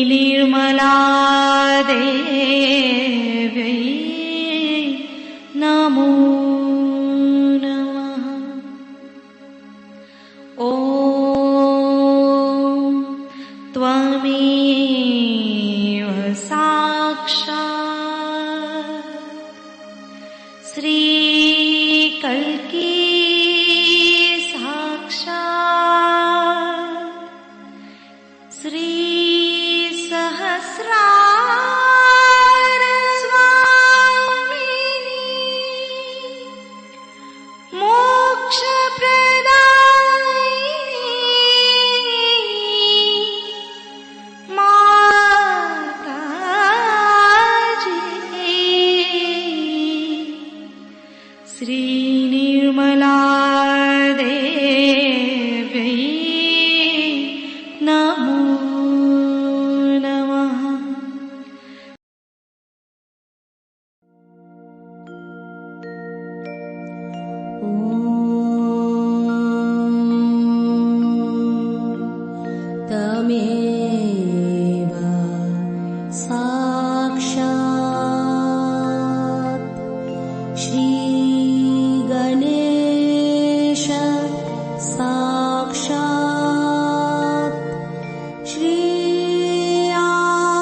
निर्मला देव्यै नमो नमः। ॐ त्वमेव साक्षात् श्रीकल्की निर्मला देव्यै नमो नमः। तमेव साक्षात् श्रीगणेश साक्षात् श्री आदिशक्ति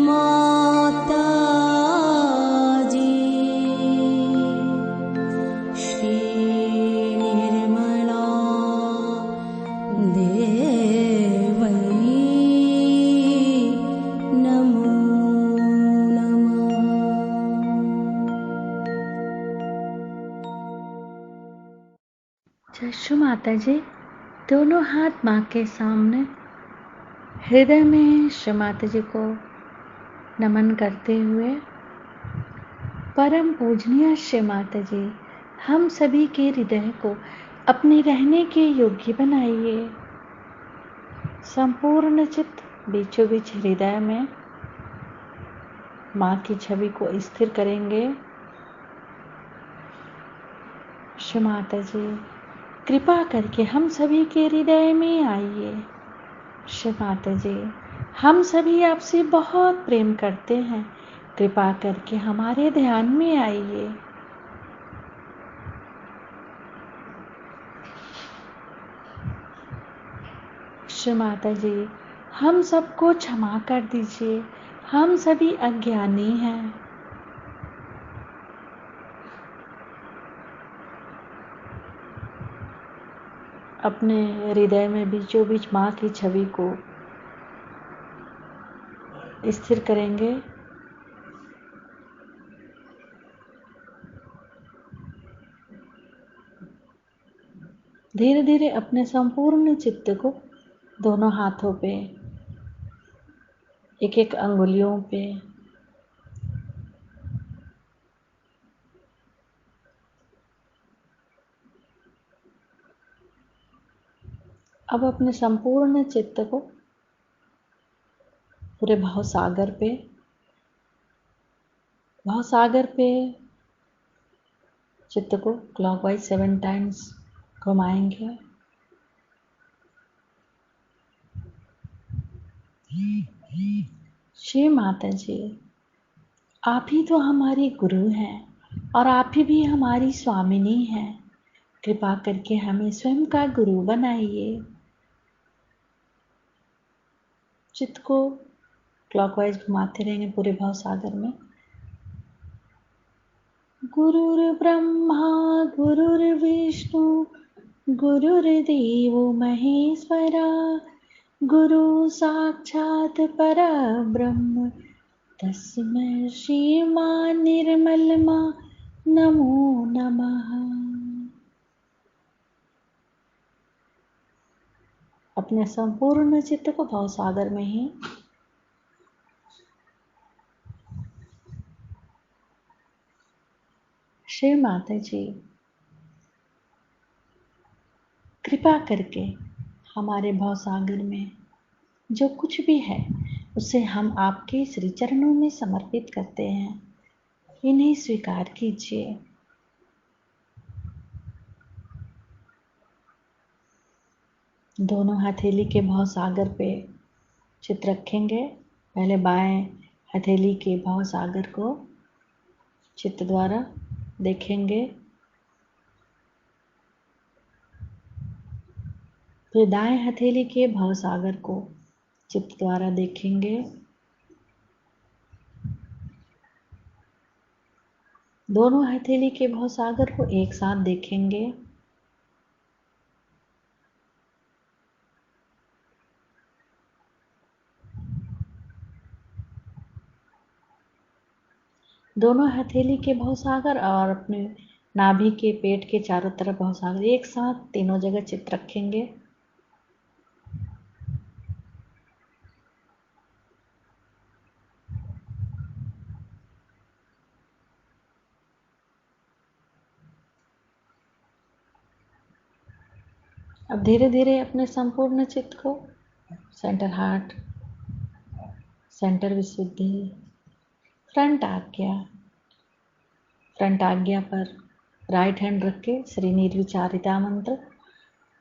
माताजी श्री निर्मला देवै नमो नमः। जय श्री माता जी। दोनों हाथ माँ के सामने हृदय में श्री माता जी को नमन करते हुए, परम पूजनीय श्री माता जी, हम सभी के हृदय को अपने रहने के योग्य बनाइए। संपूर्ण चित्त बीचों बीच हृदय में माँ की छवि को स्थिर करेंगे। श्री माता जी, कृपा करके हम सभी के हृदय में आइए। श्री माता जी, हम सभी आपसे बहुत प्रेम करते हैं, कृपा करके हमारे ध्यान में आइए। श्री माता जी, हम सबको क्षमा कर दीजिए, हम सभी अज्ञानी हैं। अपने हृदय में बीचों बीच माँ की छवि को स्थिर करेंगे। धीरे धीरे अपने संपूर्ण चित्त को दोनों हाथों पे, एक एक अंगुलियों पे अब अपने संपूर्ण चित्त को पूरे भवसागर पे चित्त को क्लॉकवाइज 7 टाइम्स घुमाएंगे। श्री माता जी, आप ही तो हमारी गुरु हैं और आप ही भी हमारी स्वामिनी हैं। कृपा करके हमें स्वयं का गुरु बनाइए। चित्त को क्लॉकवाइज घुमाते रहेंगे पूरे भवसागर में। गुरुर्ब्रह्मा गुरुर्विष्णु गुरुर्देवो महेश्वरा, गुरु साक्षात् परब्रह्म तस्मै श्री मां निर्मलमा नमो नमः। अपने संपूर्ण चित्त को भवसागर में ही श्री माता जी, कृपा करके हमारे भवसागर में जो कुछ भी है उसे हम आपके श्री चरणों में समर्पित करते हैं। इन्हें स्वीकार कीजिए। दोनों हथेली के भाव सागर पे चित रखेंगे। पहले बाएं हथेली के भाव सागर को चित्त द्वारा देखेंगे, फिर दाएं हथेली के भाव सागर को चित्त द्वारा देखेंगे। दोनों हथेली के भाव सागर को एक साथ देखेंगे। दोनों हथेली के भाव सागर और अपने नाभि के पेट के चारों तरफ भाव सागर एक साथ तीनों जगह चित्त रखेंगे। अब धीरे धीरे अपने संपूर्ण चित्त को सेंटर हार्ट, सेंटर विशुद्धि, फ्रंट आज्ञा पर राइट हैंड रख के श्री निर्विचारिता मंत्र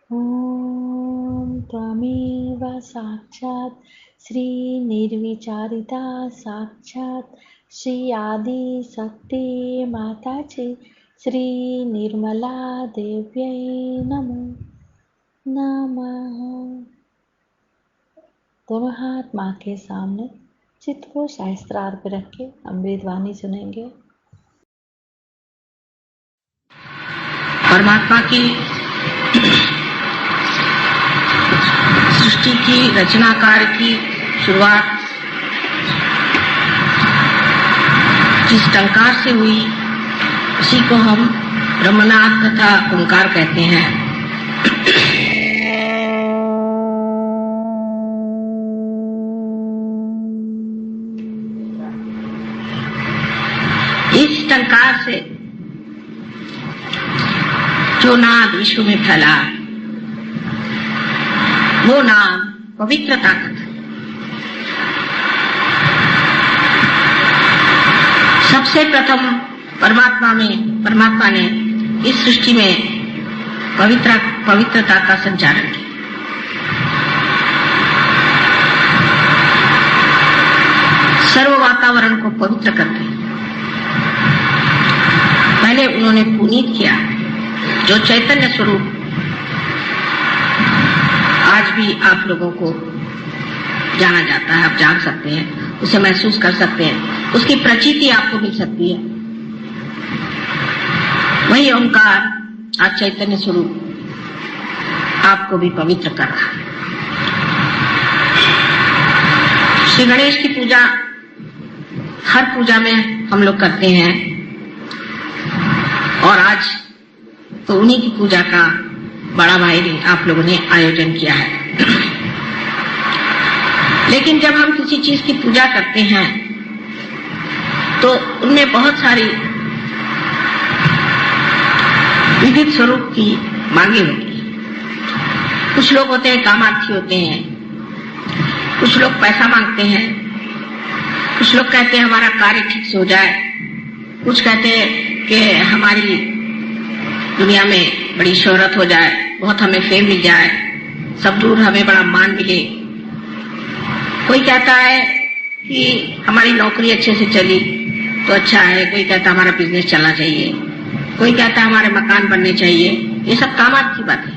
ओम त्वमेव साक्षात श्री निर्विचारिता साक्षात श्री आदि शक्ति माताजी श्री निर्मला देव्यै नमो नमः। दोनों हाथ माँ के सामने चित्त को शास्त्रार पे रख के अमृत वाणी सुनेंगे। परमात्मा की सृष्टि की रचना कार्य की शुरुआत जिस टंकार से हुई उसी को हम ब्रह्मनाद तथा ओंकार कहते हैं। इस टंकार से जो नाद विश्व में फैला वो नाम पवित्र ताकत। सबसे प्रथम परमात्मा ने इस सृष्टि में पवित्रता का संचालन किया। सर्व वातावरण को पवित्र करके पहले उन्होंने पुनीत किया। जो चैतन्य स्वरूप आज भी आप लोगों को जाना जाता है, आप जान सकते हैं, उसे महसूस कर सकते हैं, उसकी प्रचीति आपको मिल सकती है। वही ओंकार आज चैतन्य स्वरूप आपको भी पवित्र कर रहा है। श्री गणेश की पूजा हर पूजा में हम लोग करते हैं और आज तो उन्हीं की पूजा का बड़ा भाई आप लोगों ने आयोजन किया है। लेकिन जब हम किसी चीज की पूजा करते हैं तो उनमें बहुत सारी विविध स्वरूप की मांगे होती हैं। कुछ लोग होते हैं कामार्थी होते हैं, कुछ लोग पैसा मांगते हैं, कुछ लोग कहते हैं हमारा कार्य ठीक से हो जाए, कुछ कहते हैं कि हमारी दुनिया में बड़ी शोहरत हो जाए, बहुत हमें फेम मिल जाए, सब दूर हमें बड़ा मान मिले। कोई कहता है कि हमारी नौकरी अच्छे से चली तो अच्छा है, कोई कहता हमारा बिजनेस चलना चाहिए, कोई कहता हमारे मकान बनने चाहिए। ये सब कामार्थ की बात है।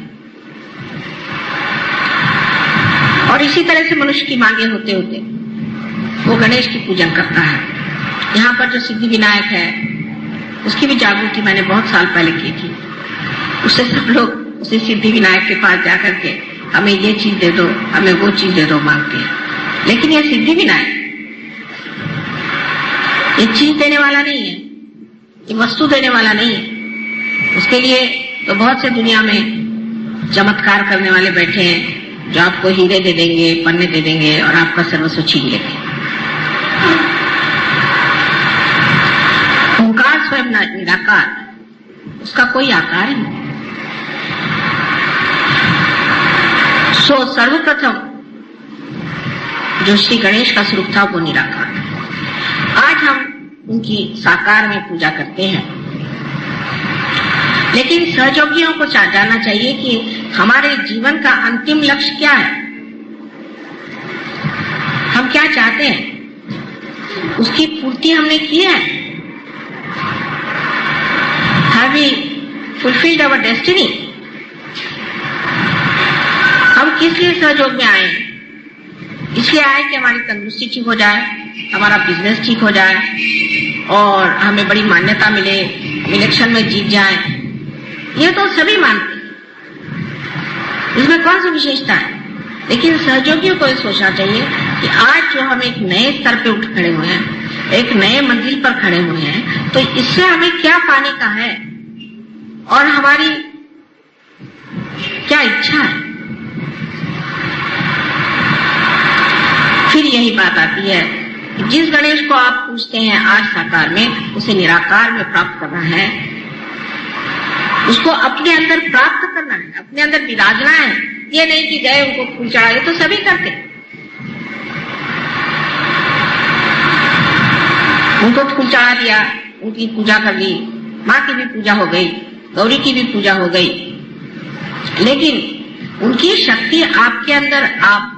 और इसी तरह से मनुष्य की मांगे होते होते वो गणेश की पूजन करता है। यहाँ पर जो सिद्धि विनायक है उसकी भी जागृति मैंने बहुत साल पहले की थी। उससे सब लोग उसे सिद्धि विनायक के पास जाकर के हमें ये चीज दे दो, हमें वो चीज दे दो मांगते हैं। लेकिन यह सिद्धि विनायक ये चीज देने वाला नहीं है, ये वस्तु देने वाला नहीं है। उसके लिए तो बहुत से दुनिया में चमत्कार करने वाले बैठे हैं जो आपको हीरे दे देंगे, पन्ने दे देंगे और आपका सर्वस्व छीन लेंगे। ओंकार स्वयं निराकार, उसका कोई आकार ही नहीं। सो सर्वप्रथम जो श्री गणेश का स्वरूप था वो निराकार था। आज हम उनकी साकार में पूजा करते हैं, लेकिन सहयोगियों को जानना चाहिए कि हमारे जीवन का अंतिम लक्ष्य क्या है, हम क्या चाहते हैं, उसकी पूर्ति हमने की है। Have we fulfilled our destiny? हम किस लिए सहयोग में आए? इसलिए आए कि हमारी तंदुरुस्ती ठीक हो जाए, हमारा बिजनेस ठीक हो जाए और हमें बड़ी मान्यता मिले, इलेक्शन में जीत जाए। ये तो सभी मानते हैं, इसमें कौन सी विशेषता है। लेकिन सहयोगियों को ये सोचना चाहिए कि आज जो हम एक नए स्तर पे उठ खड़े हुए हैं, एक नए मंजिल पर खड़े हुए हैं, तो इससे हमें क्या पाने का है और हमारी क्या इच्छा है। फिर यही बात आती है कि जिस गणेश को आप पूछते हैं आज साकार में, उसे निराकार में प्राप्त करना है, उसको अपने अंदर प्राप्त करना है, अपने अंदर विराजना है। ये नहीं कि गए उनको फूल चढ़ा दिए, तो सभी करते, उनको फूल चढ़ा दिया, उनकी पूजा कर ली, माँ की भी पूजा हो गई, गौरी की भी पूजा हो गई, लेकिन उनकी शक्ति आपके अंदर आप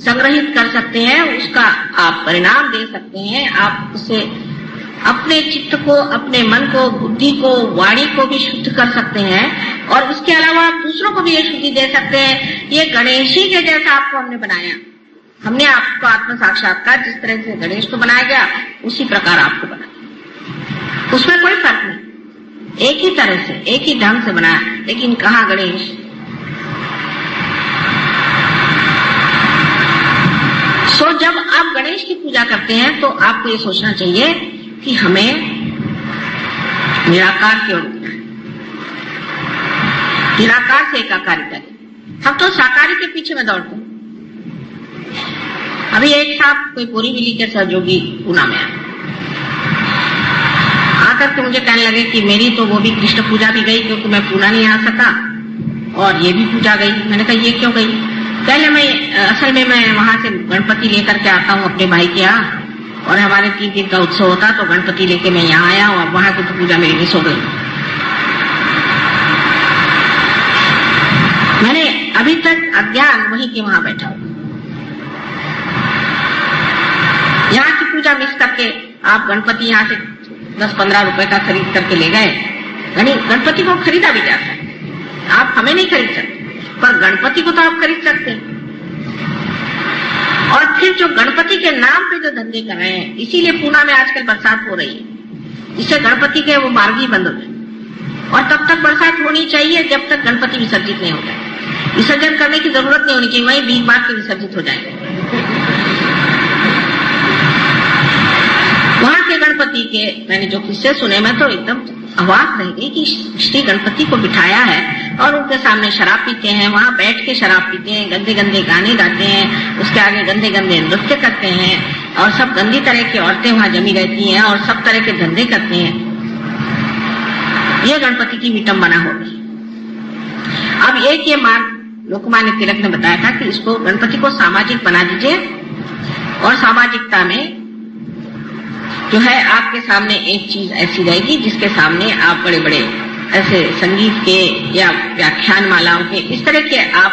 संग्रहित कर सकते हैं, उसका आप परिणाम दे सकते हैं। आप उसे अपने चित्त को, अपने मन को, बुद्धि को, वाणी को भी शुद्ध कर सकते हैं और उसके अलावा आप दूसरों को भी ये शुद्धि दे सकते हैं। ये गणेश ही के जैसा आपको हमने बनाया, हमने आपको आत्म साक्षात्कार जिस तरह से गणेश को बनाया गया उसी प्रकार आपको बनाया, उसमें कोई फर्क नहीं, एक ही तरह से, एक ही ढंग से बनाया। लेकिन कहाँ गणेश? सो जब आप गणेश की पूजा करते हैं तो आपको ये सोचना चाहिए कि हमें निराकार की ओर उठना है, निराकार से एकाकारी करें। हम तो साकारी के पीछे में दौड़ते हैं। अभी एक साहब कोई पूरी मिली के सहयोगी पूना में आकर के मुझे कहने लगे कि मेरी तो वो भी कृष्ण पूजा भी गई क्योंकि मैं पूना नहीं आ सका, और ये भी पूजा गई। मैंने कहा ये क्यों गई? पहले असल में मैं वहां से गणपति लेकर के आता हूँ अपने भाई के यहाँ, और हमारे 3 दिन का उत्सव होता तो गणपति लेके मैं यहाँ आया हूँ, और वहां की तो पूजा मेरी मिस हो गई। मैंने अभी तक अज्ञान वहीं के वहां बैठा हूँ। यहाँ की पूजा मिस करके आप गणपति यहाँ से 10-15 रुपए का खरीद करके ले गए। गणपति को खरीदा भी जाता है, आप हमें नहीं खरीद सकते, पर गणपति को तो आप खरीद सकते हैं। और फिर जो गणपति के नाम पे जो धंधे कर रहे हैं, इसीलिए पूना में आजकल बरसात हो रही है, इससे गणपति के वो मार्ग ही बंद हो गए। और तब तक बरसात होनी चाहिए जब तक गणपति विसर्जित नहीं हो जाए। विसर्जन करने की जरूरत नहीं होनी चाहिए, वहीं भीख मार के विसर्जित हो जाएंगे। वहां के गणपति के मैंने जो किस्से सुने, मैं तो एकदम अवाक रह गई कि श्री गणपति को बिठाया है और उनके सामने शराब पीते हैं, वहां बैठ के शराब पीते हैं, गंदे गंदे गाने गाते हैं, उसके आगे गंदे गंदे नृत्य करते हैं, और सब गंदी तरह की औरतें वहां जमी रहती हैं और सब तरह के धंधे करते हैं। ये गणपति की विटंबना होगी। अब एक ये मार्ग लोकमान्य तिलक ने बताया था कि इसको गणपति को सामाजिक बना दीजिए, और सामाजिकता में जो है आपके सामने एक चीज ऐसी रहेगी जिसके सामने आप बड़े बड़े ऐसे संगीत के या व्याख्यान मालाओं के इस तरह के आप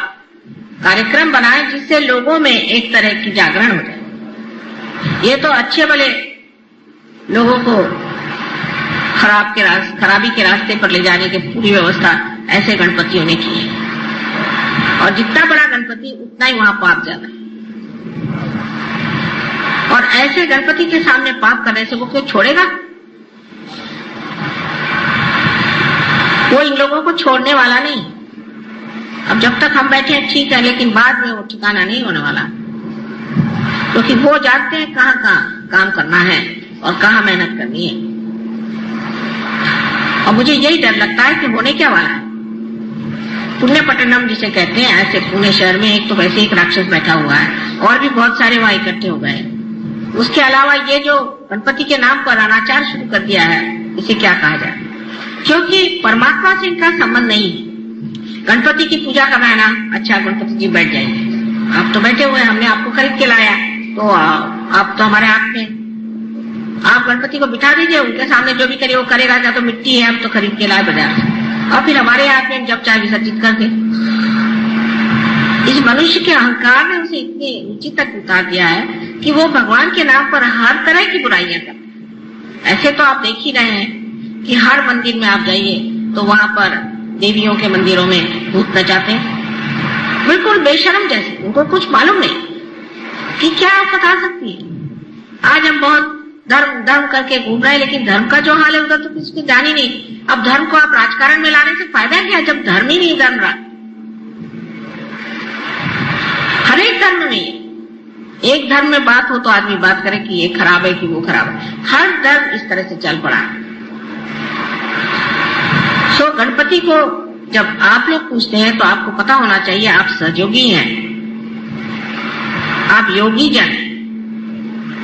कार्यक्रम बनाएं जिससे लोगों में एक तरह की जागरण हो जाए। ये तो अच्छे भले लोगों को खराबी के रास्ते पर ले जाने की पूरी व्यवस्था ऐसे गणपतियों ने की है, और जितना बड़ा गणपति उतना ही वहां पाप ज्यादा है। और ऐसे गणपति के सामने पाप करने से वो क्यों छोड़ेगा? वो इन लोगों को छोड़ने वाला नहीं। अब जब तक हम बैठे हैं ठीक है, लेकिन बाद में वो ठिकाना नहीं होने वाला, क्योंकि वो जानते हैं कहाँ कहाँ काम करना है और कहाँ मेहनत करनी है। और मुझे यही डर लगता है कि होने क्या वाला है। पुण्य पट्टनम जिसे कहते हैं, ऐसे पुणे शहर में एक तो वैसे एक राक्षस बैठा हुआ है और भी बहुत सारे वहां इकट्ठे हो गए। उसके अलावा ये जो गणपति के नाम पर अनाचार शुरू कर दिया है, इसे क्या कहा जाए? क्योंकि परमात्मा से इनका संबंध नहीं है। गणपति की पूजा करना है ना, अच्छा गणपति जी बैठ जाएंगे, आप तो बैठे हुए, हमने आपको खरीद के लाया तो आप तो हमारे हाथ में, आप गणपति को बिठा दीजिए, उनके सामने जो भी करे वो करेगा। क्या तो मिट्टी है, हम तो खरीद के लाए बाजार से, और फिर हमारे हाथ में जब चाहे विसर्जित कर दे। इस मनुष्य के अहंकार ने उसे इतने ऊंची तक उतार दिया है कि वो भगवान के नाम पर हर तरह की बुराइयां करता। ऐसे तो आप देख ही रहे हैं कि हर मंदिर में आप जाइए तो वहां पर देवियों के मंदिरों में भूत नचाते हैं, बिल्कुल बेशरम जैसे। उनको कुछ मालूम नहीं कि क्या आप बता सकती है। आज हम बहुत धर्म धर्म करके घूम रहे हैं, लेकिन धर्म का जो हाल है उधर तो किसी को ध्यान ही नहीं। अब धर्म को आप राजकारण में लाने से फायदा क्या, जब धर्म ही नहीं धर्म रहा। हर एक धर्म में, एक धर्म में बात हो तो आदमी बात करे कि ये खराब है कि वो खराब है। हर धर्म इस तरह से चल पड़ा है। सो गणपति को जब आप लोग पूछते हैं तो आपको पता होना चाहिए आप सहयोगी हैं, आप योगी जन।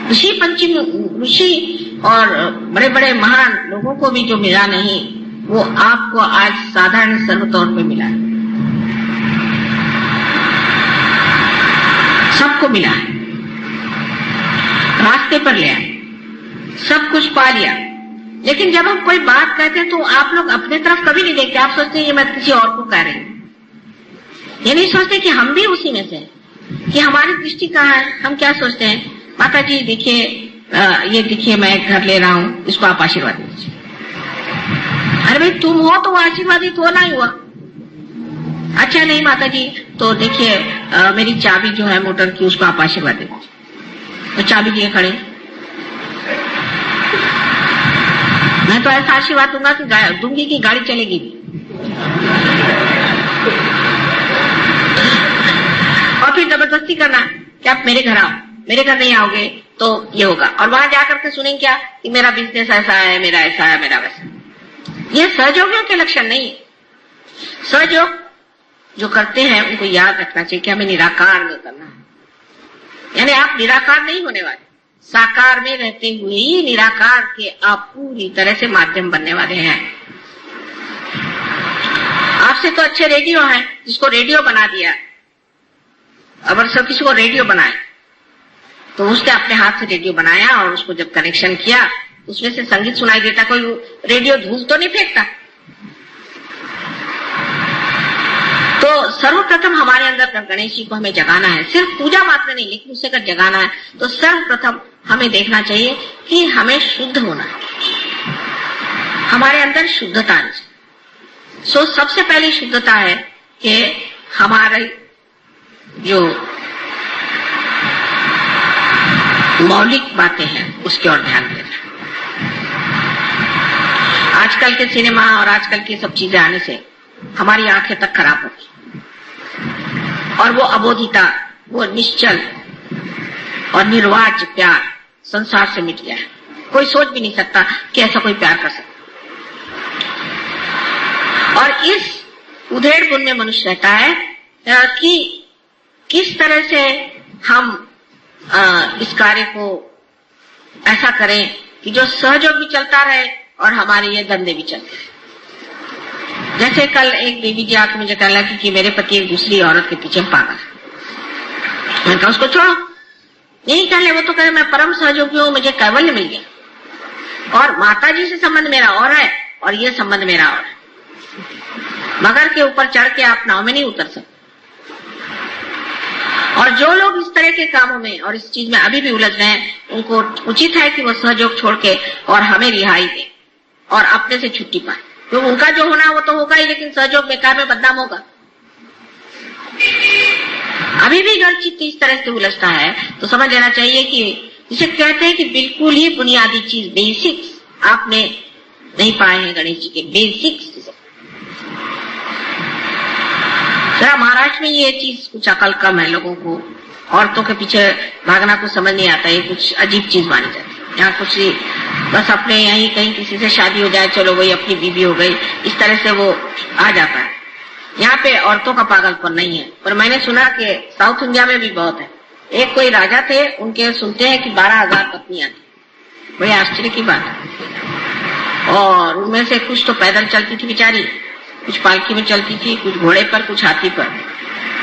ऋषि पंचमी ऋषि और बड़े बड़े महान लोगों को भी जो मिला नहीं, वो आपको आज साधारण सर्वतौर पे मिला है। सबको मिला है, रास्ते पर ले आए, सब कुछ पा लिया। लेकिन जब हम कोई बात कहते हैं तो आप लोग अपने तरफ कभी नहीं देखते। आप सोचते हैं ये मैं किसी और को कह रही हूं। ये नहीं सोचते कि हम भी उसी में से, कि हमारी दृष्टि कहाँ है। हम क्या सोचते हैं, माता जी देखिए, ये देखिए मैं एक घर ले रहा हूं, इसको आप आशीर्वाद दीजिए। अरे भाई तुम हो तो वो आशीर्वादित होना ही हुआ। अच्छा नहीं माता जी, तो देखिए मेरी चाबी जो है मोटर की, उसको आप आशीर्वाद दे दीजिए। तो चाबी दिए खड़े, मैं तो ऐसा आशीर्वाद दूंगी कि गाड़ी चलेगी भी। और फिर जबरदस्ती करना कि आप मेरे घर आओ, मेरे घर नहीं आओगे तो ये होगा। और वहां जाकर के सुनेंगे क्या कि मेरा बिजनेस ऐसा है, मेरा ऐसा है, मेरा वैसा। ये सहयोगियों के लक्षण नहीं। सहयोग जो करते हैं उनको याद रखना चाहिए कि हमें निराकार में करना है। यानी आप निराकार नहीं होने वाले, साकार में रहते हुए ही निराकार के आप पूरी तरह से माध्यम बनने वाले हैं। आपसे तो अच्छे रेडियो हैं, जिसको रेडियो बना दिया। अगर सब किसी को रेडियो बनाए तो उसने अपने हाथ से रेडियो बनाया और उसको जब कनेक्शन किया उसमें से संगीत सुनाई देता। कोई रेडियो धूल तो नहीं फेंकता। तो सर्वप्रथम हमारे अंदर गणेश जी को हमें जगाना है, सिर्फ पूजा मात्र नहीं, लेकिन उसे अगर जगाना है तो सर्वप्रथम हमें देखना चाहिए कि हमें शुद्ध होना है, हमारे अंदर शुद्धता है। सो सबसे पहली शुद्धता है कि हमारे जो मौलिक बातें हैं उसकी ओर ध्यान देना। आजकल के सिनेमा और आजकल की सब चीजें आने से हमारी आंखें तक खराब होगी और वो अबोधिता, वो निश्चल और निर्वाज्य प्यार संसार से मिट गया है। कोई सोच भी नहीं सकता कि ऐसा कोई प्यार कर सकता। और इस उधेड़ बुन में मनुष्य रहता है कि किस तरह से हम इस कार्य को ऐसा करें कि जो सहयोग भी चलता रहे और हमारे ये धंधे भी चलते रहे। जैसे कल एक देवी जी आके मुझे कहने लगी कि मेरे पति एक दूसरी औरत के पीछे पागल है। मैंने कहा उसको छोड़ो, यही कह ले। वो तो कहे मैं परम सहयोगी हूं, मुझे कैवल्य मिल गया और माता जी से संबंध मेरा और है और ये संबंध मेरा और है। मगर के ऊपर चढ़ के आप नाव में नहीं उतर सकते। और जो लोग इस तरह के कामों में और इस चीज में अभी भी उलझ रहे हैं, उनको उचित है कि वो सहयोग छोड़ के और हमें रिहाई दे और अपने से छुट्टी पाए। तो उनका जो होना है वो तो होगा ही, लेकिन सहयोग बेकार में बदनाम होगा। अभी भी अगर चित्त इस तरह से उलझता है तो समझ लेना चाहिए कि जिसे कहते हैं कि बिल्कुल ही बुनियादी चीज, बेसिक्स आपने नहीं पाए हैं गणेश जी के। बेसिक्स जरा महाराष्ट्र में ये चीज कुछ अकल कम है लोगों को। औरतों के पीछे भागना कुछ समझ नहीं आता, ये कुछ अजीब चीज मानी जाती है। यहाँ कुछ बस अपने यहीं कहीं किसी से शादी हो जाए, चलो वही अपनी बीबी हो गई, इस तरह से वो आ जाता है। यहाँ पे औरतों का पागलपन नहीं है। पर मैंने सुना कि साउथ इंडिया में भी बहुत है। एक कोई राजा थे, उनके सुनते हैं कि 12,000 पत्नियां थी। बड़ी आश्चर्य की बात है। और उनमें से कुछ तो पैदल चलती थी बेचारी, कुछ पालकी में चलती थी, कुछ घोड़े पर, कुछ हाथी पर।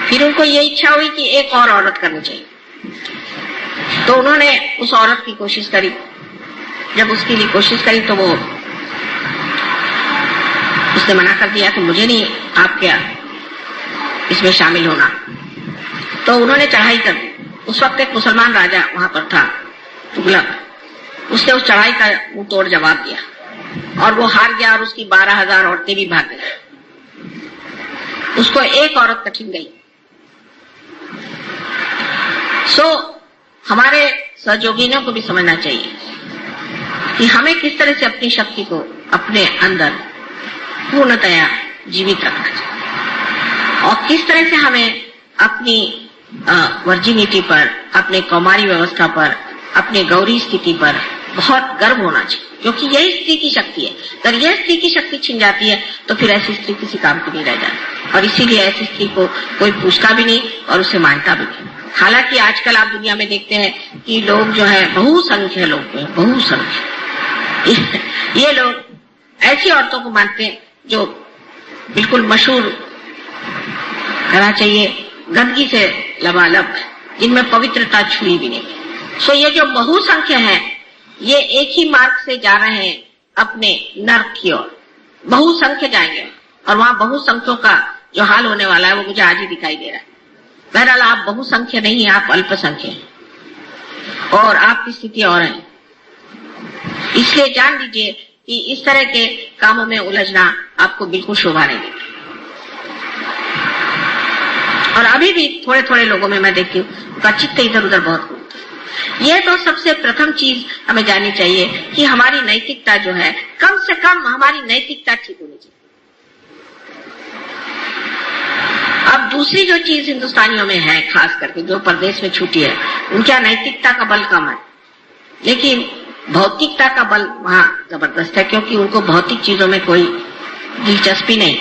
फिर उनको ये इच्छा हुई कि एक और औरत करनी चाहिए, तो उन्होंने उस औरत की कोशिश करी। जब उसके लिए कोशिश करी तो वो उसने मना कर दिया कि मुझे नहीं आपके इसमें शामिल होना। तो उन्होंने चढ़ाई कर दी। उस वक्त एक मुसलमान राजा वहां पर था, तुगलक। उसने उस चढ़ाई का मुंह तोड़ जवाब दिया और वो हार गया और उसकी 12,000 औरतें भी भाग गई। उसको एक औरत कठिन गई। हमारे सहयोगियों को भी समझना चाहिए कि हमें किस तरह से अपनी शक्ति को अपने अंदर पूर्णतया जीवित रखना चाहिए और किस तरह से हमें अपनी वर्जिनिटी पर, अपने कौमारी व्यवस्था पर, अपने गौरी स्थिति पर बहुत गर्व होना चाहिए, क्योंकि यही स्त्री की शक्ति है। अगर यह स्त्री की शक्ति छिन जाती है तो फिर ऐसी स्त्री किसी काम की नहीं रह जाती और इसीलिए ऐसी स्त्री को कोई पूछता भी नहीं और उसे मानता भी नहीं। हालांकि आजकल आप दुनिया में देखते हैं कि लोग जो है बहुसंख्य लोग हैं, बहुसंख्य ये लोग ऐसी औरतों को मानते हैं जो बिल्कुल मशहूर कहना चाहिए गंदगी से लबालब, जिनमें पवित्रता छुई भी नहीं। ये जो बहुसंख्य है ये एक ही मार्ग से जा रहे हैं अपने नर्क की ओर। बहुसंख्य जाएंगे और वहां बहुसंख्यों का जो हाल होने वाला है वो मुझे आज ही दिखाई दे रहा है। बहरहाल आप बहुसंख्य नहीं, आप अल्पसंख्य हैं और आपकी स्थिति और है। इसलिए जान लीजिए कि इस तरह के कामों में उलझना आपको बिल्कुल शोभा नहीं देगी। और अभी भी थोड़े थोड़े लोगों में मैं देखती हूँ का चित्त इधर उधर बहुत घूमता है। यह तो सबसे प्रथम चीज हमें जाननी चाहिए कि हमारी नैतिकता जो है, कम से कम हमारी नैतिकता ठीक होनी चाहिए। अब दूसरी जो चीज हिंदुस्तानियों में है, खास करके जो प्रदेश में छूटी है, उनका नैतिकता का बल कम है, लेकिन भौतिकता का बल वहां जबरदस्त है, क्योंकि उनको भौतिक चीजों में कोई दिलचस्पी नहीं,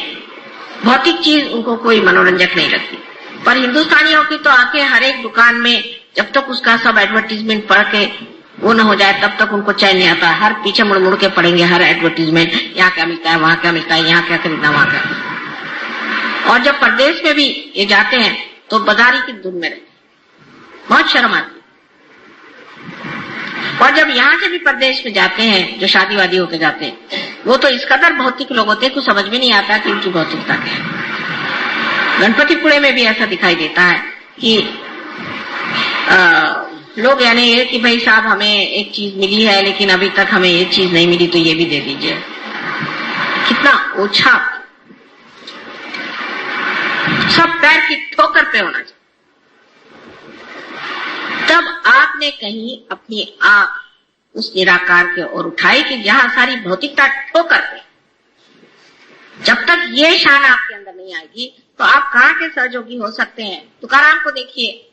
भौतिक चीज उनको कोई मनोरंजक नहीं लगती। पर हिंदुस्तानियों की तो आंखें हर एक दुकान में जब तक उसका सब एडवर्टीजमेंट पढ़ के वो न हो जाए तब तक उनको चैन नहीं आता। हर पीछे मुड़ मुड़ के पढ़ेंगे हर एडवर्टीजमेंट, यहाँ क्या मिलता है, वहां क्या मिलता है, यहाँ क्या खरीदना, वहां क्या। और जब प्रदेश में भी ये जाते हैं तो बाजारी की धुन में रहते, बहुत शर्म आती। और जब यहाँ से भी प्रदेश में जाते हैं जो शादी वादी होके जाते हैं, वो तो इस कदर भौतिक लोग होते हैं कुछ समझ में नहीं आता कि उनकी भौतिकता क्या है। गणपतिपुणे में भी ऐसा दिखाई देता है कि लोग यानी ये कि भाई साहब हमें एक चीज मिली है लेकिन अभी तक हमें ये चीज नहीं मिली तो ये भी दे दीजिए। कितना ओछा, सब पैर की ठोकर पे होना चाहिए। तब आपने कहीं अपनी आंख उस निराकार के ओर उठाई कि जहां सारी भौतिकता ठोकर पे। जब तक ये शान आपके अंदर नहीं आएगी तो आप कहाँ के सहयोगी हो सकते हैं। तुकाराम को देखिए,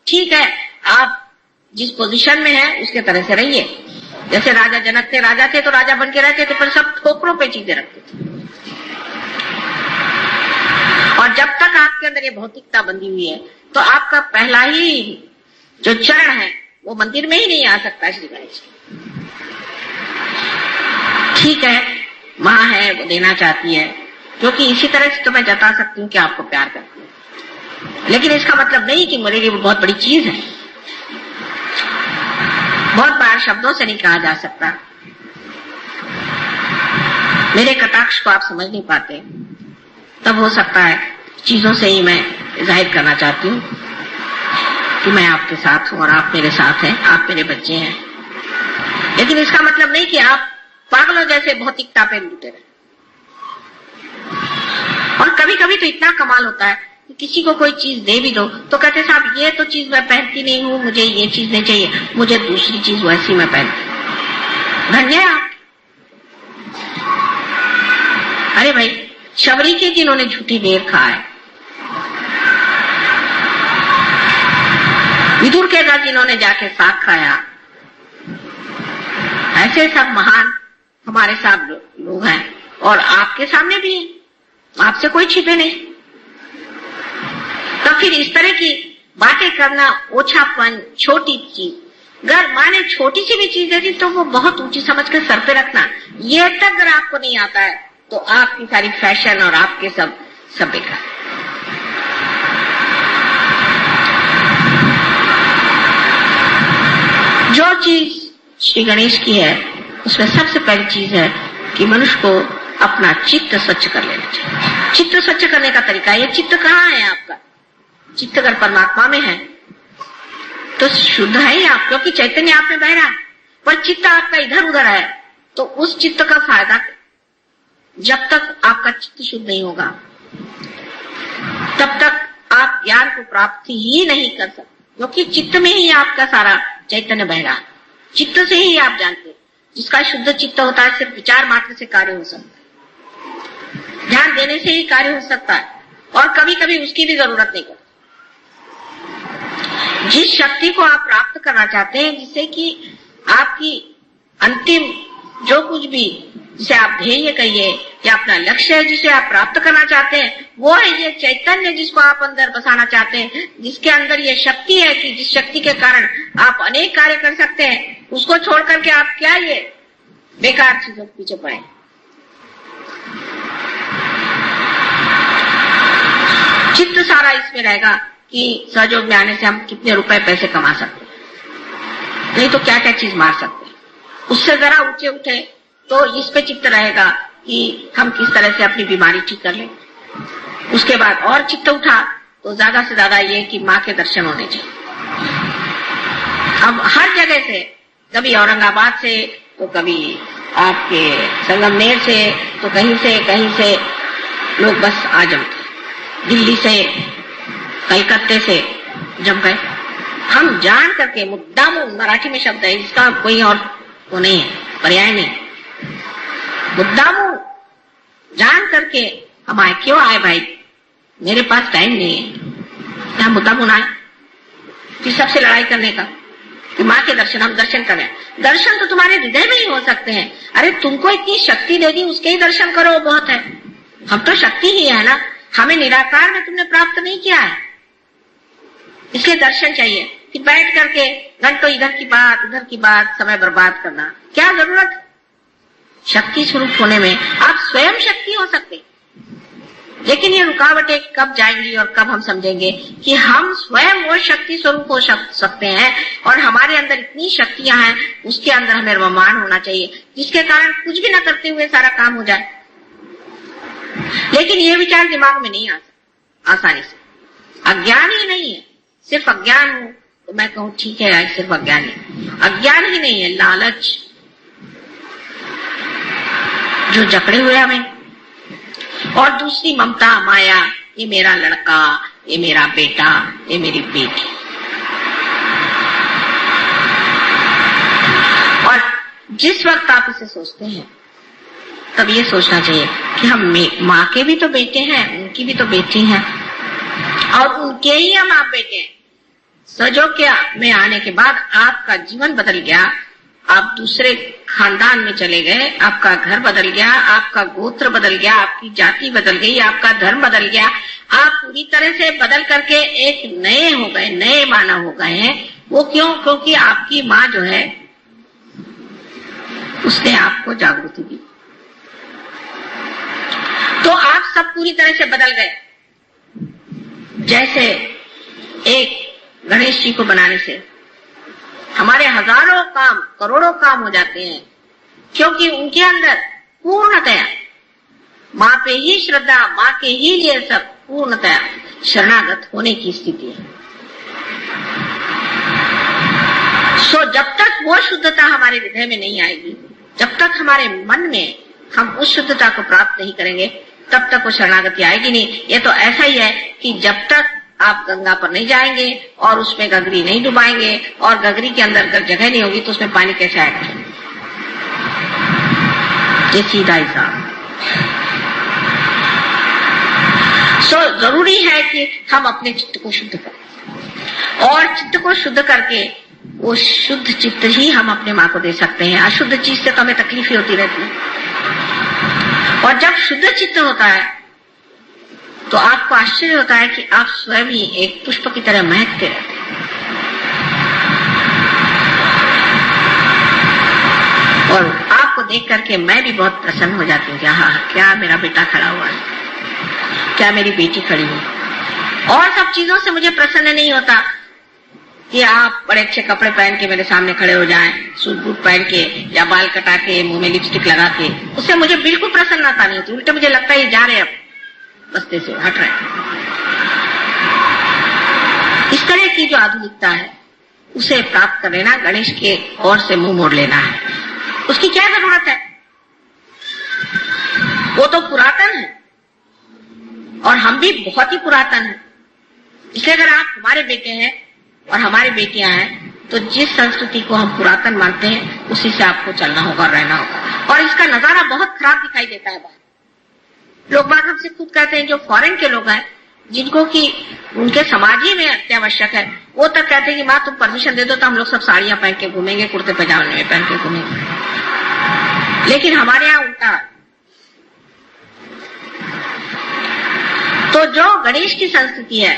ठीक है आप जिस पोजीशन में है उसके तरह से रहिए। जैसे राजा जनक थे, राजा थे तो राजा बन के रहते थे, पर सब ठोकरों पे चीजें रखते थे। और जब तक आपके अंदर ये भौतिकता बंधी हुई है तो आपका पहला ही जो चरण है वो मंदिर में ही नहीं आ सकता। श्री गणेश ठीक है, माँ है वो देना चाहती है, क्योंकि इसी तरह से तो मैं जता सकती हूँ कि आपको प्यार करती हूँ, लेकिन इसका मतलब नहीं कि मेरे लिए वो बहुत बड़ी चीज है। बहुत बार शब्दों से नहीं कहा जा सकता। मेरे कटाक्ष को आप समझ नहीं पाते, तब हो सकता है चीजों से ही मैं जाहिर करना चाहती हूँ कि मैं आपके साथ हूँ और आप मेरे साथ हैं, आप मेरे बच्चे हैं। लेकिन इसका मतलब नहीं कि आप पागलों जैसे भौतिकता पे लूटे रहे। और कभी कभी तो इतना कमाल होता है कि किसी को कोई चीज दे भी दो तो कहते साहब ये तो चीज मैं पहनती नहीं हूँ, मुझे ये चीज नहीं चाहिए, मुझे दूसरी चीज वैसी मैं पहनती। धन्य आप। अरे भाई, शबरी के जिन्होंने झूठी बेर खाए, विदुर के घर जिन्होंने जाके साग खाया, ऐसे सब महान हमारे साथ लोग हैं और आपके सामने भी हैं, आपसे कोई छिपे नहीं। तो फिर इस तरह की बातें करना, ओछापन, छोटी चीज, अगर माँ ने छोटी सी भी चीज दे दी तो वो बहुत ऊंची समझ कर सर पे रखना, ये तक अगर आपको नहीं आता है तो आपकी सारी फैशन और आपके सब बेकार। जो चीज श्री गणेश की है उसमें सबसे पहली चीज है कि मनुष्य को अपना चित्त स्वच्छ कर लेना चाहिए। चित्त स्वच्छ करने का तरीका, ये चित्त कहाँ है आपका? चित्त अगर परमात्मा में है तो शुद्ध है ही आप, क्योंकि चैतन्य आप में बह रहा है। पर चित्त आपका इधर उधर है तो उस चित्त का फायदा, जब तक आपका चित्त शुद्ध नहीं होगा तब तक आप ज्ञान को प्राप्त ही नहीं कर सकते, क्योंकि चित्त में ही आपका सारा चैतन्य बह रहा है। चित्त से ही आप जानते हैं। जिसका शुद्ध चित्त होता है सिर्फ विचार मात्र से कार्य हो सकता है, ध्यान देने से ही कार्य हो सकता है, और कभी कभी उसकी भी जरूरत नहीं पड़ती। जिस शक्ति को आप प्राप्त करना चाहते हैं, जिससे कि आपकी अंतिम जो कुछ भी, जिसे आप ध्येय कहिए या अपना लक्ष्य है जिसे आप प्राप्त करना चाहते हैं, वो है ये चैतन्य जिसको आप अंदर बसाना चाहते हैं, जिसके अंदर ये शक्ति है कि जिस शक्ति के कारण आप अनेक कार्य कर सकते हैं। उसको छोड़ करके आप क्या ये बेकार चीजों के पीछे पड़े। चित्त सारा इसमें रहेगा कि सहयोग में आने से हम कितने रुपए पैसे कमा सकते हैं, नहीं तो क्या क्या चीज मार सकते हैं। उससे जरा ऊंचे उठे तो इस पे चित्त रहेगा कि हम किस तरह से अपनी बीमारी ठीक कर लें। उसके बाद और चित्त उठा तो ज्यादा से ज्यादा ये कि माँ के दर्शन होने चाहिए। अब हर जगह से, कभी औरंगाबाद से तो कभी आपके संगमनेर से तो कहीं से लोग बस आ जमते, दिल्ली से कलकत्ते से जम गए। हम जान करके, मुद्दामू मराठी में शब्द है, इसका कोई और वो नहीं है, पर्याय नहीं, मुद्दामू जान करके हम आए। क्यों आए भाई? मेरे पास टाइम नहीं है, यहाँ मुद्दामू ना आए कि सबसे लड़ाई करने का, कि माँ के दर्शन, हम दर्शन करें। दर्शन तो तुम्हारे हृदय में ही हो सकते हैं। अरे तुमको इतनी शक्ति दे दी, उसके ही दर्शन करो, बहुत है। हम तो शक्ति ही है ना, हमें निराकार में तुमने प्राप्त नहीं किया है, इसलिए दर्शन चाहिए। फिर बैठ करके घंटों इधर की बात उधर की बात, समय बर्बाद करना क्या जरूरत? शक्ति स्वरूप होने में आप स्वयं शक्ति हो सकते, लेकिन ये रुकावटें कब जाएंगी और कब हम समझेंगे कि हम स्वयं वो शक्ति स्वरूप हो सकते हैं, और हमारे अंदर इतनी शक्तियां हैं, उसके अंदर हमें रमान होना चाहिए, जिसके कारण कुछ भी न करते हुए सारा काम हो जाए। लेकिन ये विचार दिमाग में नहीं आता आसानी से। अज्ञान ही नहीं है, सिर्फ अज्ञान हो तो मैं कहूँ ठीक है, सिर्फ अज्ञान ही, अज्ञान ही नहीं है, लालच जो जकड़े हुए हमें, और दूसरी ममता माया, ये मेरा लड़का, ये मेरा बेटा, ये मेरी बेटी। और जिस वक्त आप इसे सोचते हैं तब ये सोचना चाहिए कि हम माँ के भी तो बेटे हैं, उनकी भी तो बेटी हैं, और उनके ही हम आप बेटे हैं। सहयोग में आने के बाद आपका जीवन बदल गया, आप दूसरे खानदान में चले गए, आपका घर बदल गया, आपका गोत्र बदल गया, आपकी जाति बदल गई, आपका धर्म बदल गया, आप पूरी तरह से बदल करके एक नए हो गए, नए मानव हो गए हैं। वो क्यों? क्योंकि आपकी माँ जो है उसने आपको जागृति दी, तो आप सब पूरी तरह से बदल गए। जैसे एक गणेश जी को बनाने से हमारे हजारों काम, करोड़ों काम हो जाते हैं, क्योंकि उनके अंदर पूर्णतया माँ पे ही श्रद्धा, माँ के ही लिए सब पूर्णतया शरणागत होने की स्थिति है। सो जब तक वो शुद्धता हमारे हृदय में नहीं आएगी, जब तक हमारे मन में हम उस शुद्धता को प्राप्त नहीं करेंगे, तब तक वो शरणागति आएगी नहीं। ये तो ऐसा ही है कि जब तक आप गंगा पर नहीं जाएंगे और उसमें गगरी नहीं डुबाएंगे, और गगरी के अंदर अगर जगह नहीं होगी तो उसमें पानी कैसे आएगा? ये सीधा हिसाब। सो जरूरी है कि हम अपने चित्त को शुद्ध करें, और चित्त को शुद्ध करके वो शुद्ध चित्त ही हम अपने माँ को दे सकते हैं। अशुद्ध चीज से तो हमें तकलीफ ही होती रहती है। और जब शुद्ध चित्त होता है तो आपको आश्चर्य होता है कि आप स्वयं ही एक पुष्प की तरह महकते रहते हैं। और आपको देख करके मैं भी बहुत प्रसन्न हो जाती हूँ कि हाँ, क्या मेरा बेटा खड़ा हुआ है, क्या मेरी बेटी खड़ी है। और सब चीजों से मुझे प्रसन्न नहीं होता, कि आप बड़े अच्छे कपड़े पहन के मेरे सामने खड़े हो जाएं, सूट बूट पहन के या बाल कटा के मुंह में लिपस्टिक लगा के, उससे मुझे बिल्कुल प्रसन्नता नहीं होती। उल्टे मुझे लगता है ये जा रहे अब बस्ते से हट रहे। इस तरह की जो आधुनिकता है उसे प्राप्त कर लेना, गणेश के ओर से मुंह मोड़ लेना है। उसकी क्या जरूरत है? वो तो पुरातन है और हम भी बहुत ही पुरातन हैं। इसलिए अगर आप हमारे बेटे हैं और हमारी बेटियां हैं तो जिस संस्कृति को हम पुरातन मानते हैं उसी से आपको चलना होगा, रहना होगा। और इसका नजारा बहुत खराब दिखाई देता है बाहर। लोग बात हमसे खुद कहते हैं, जो फॉरेन के लोग हैं जिनको कि उनके समाज ही में अत्यावश्यक है, वो तक कहते हैं कि माँ तुम परमिशन दे दो तो हम लोग सब साड़ियां पहन के घूमेंगे, कुर्ते पजामे में पहन के घूमेंगे। लेकिन हमारे यहाँ उल्टा। तो जो गणेश की संस्कृति है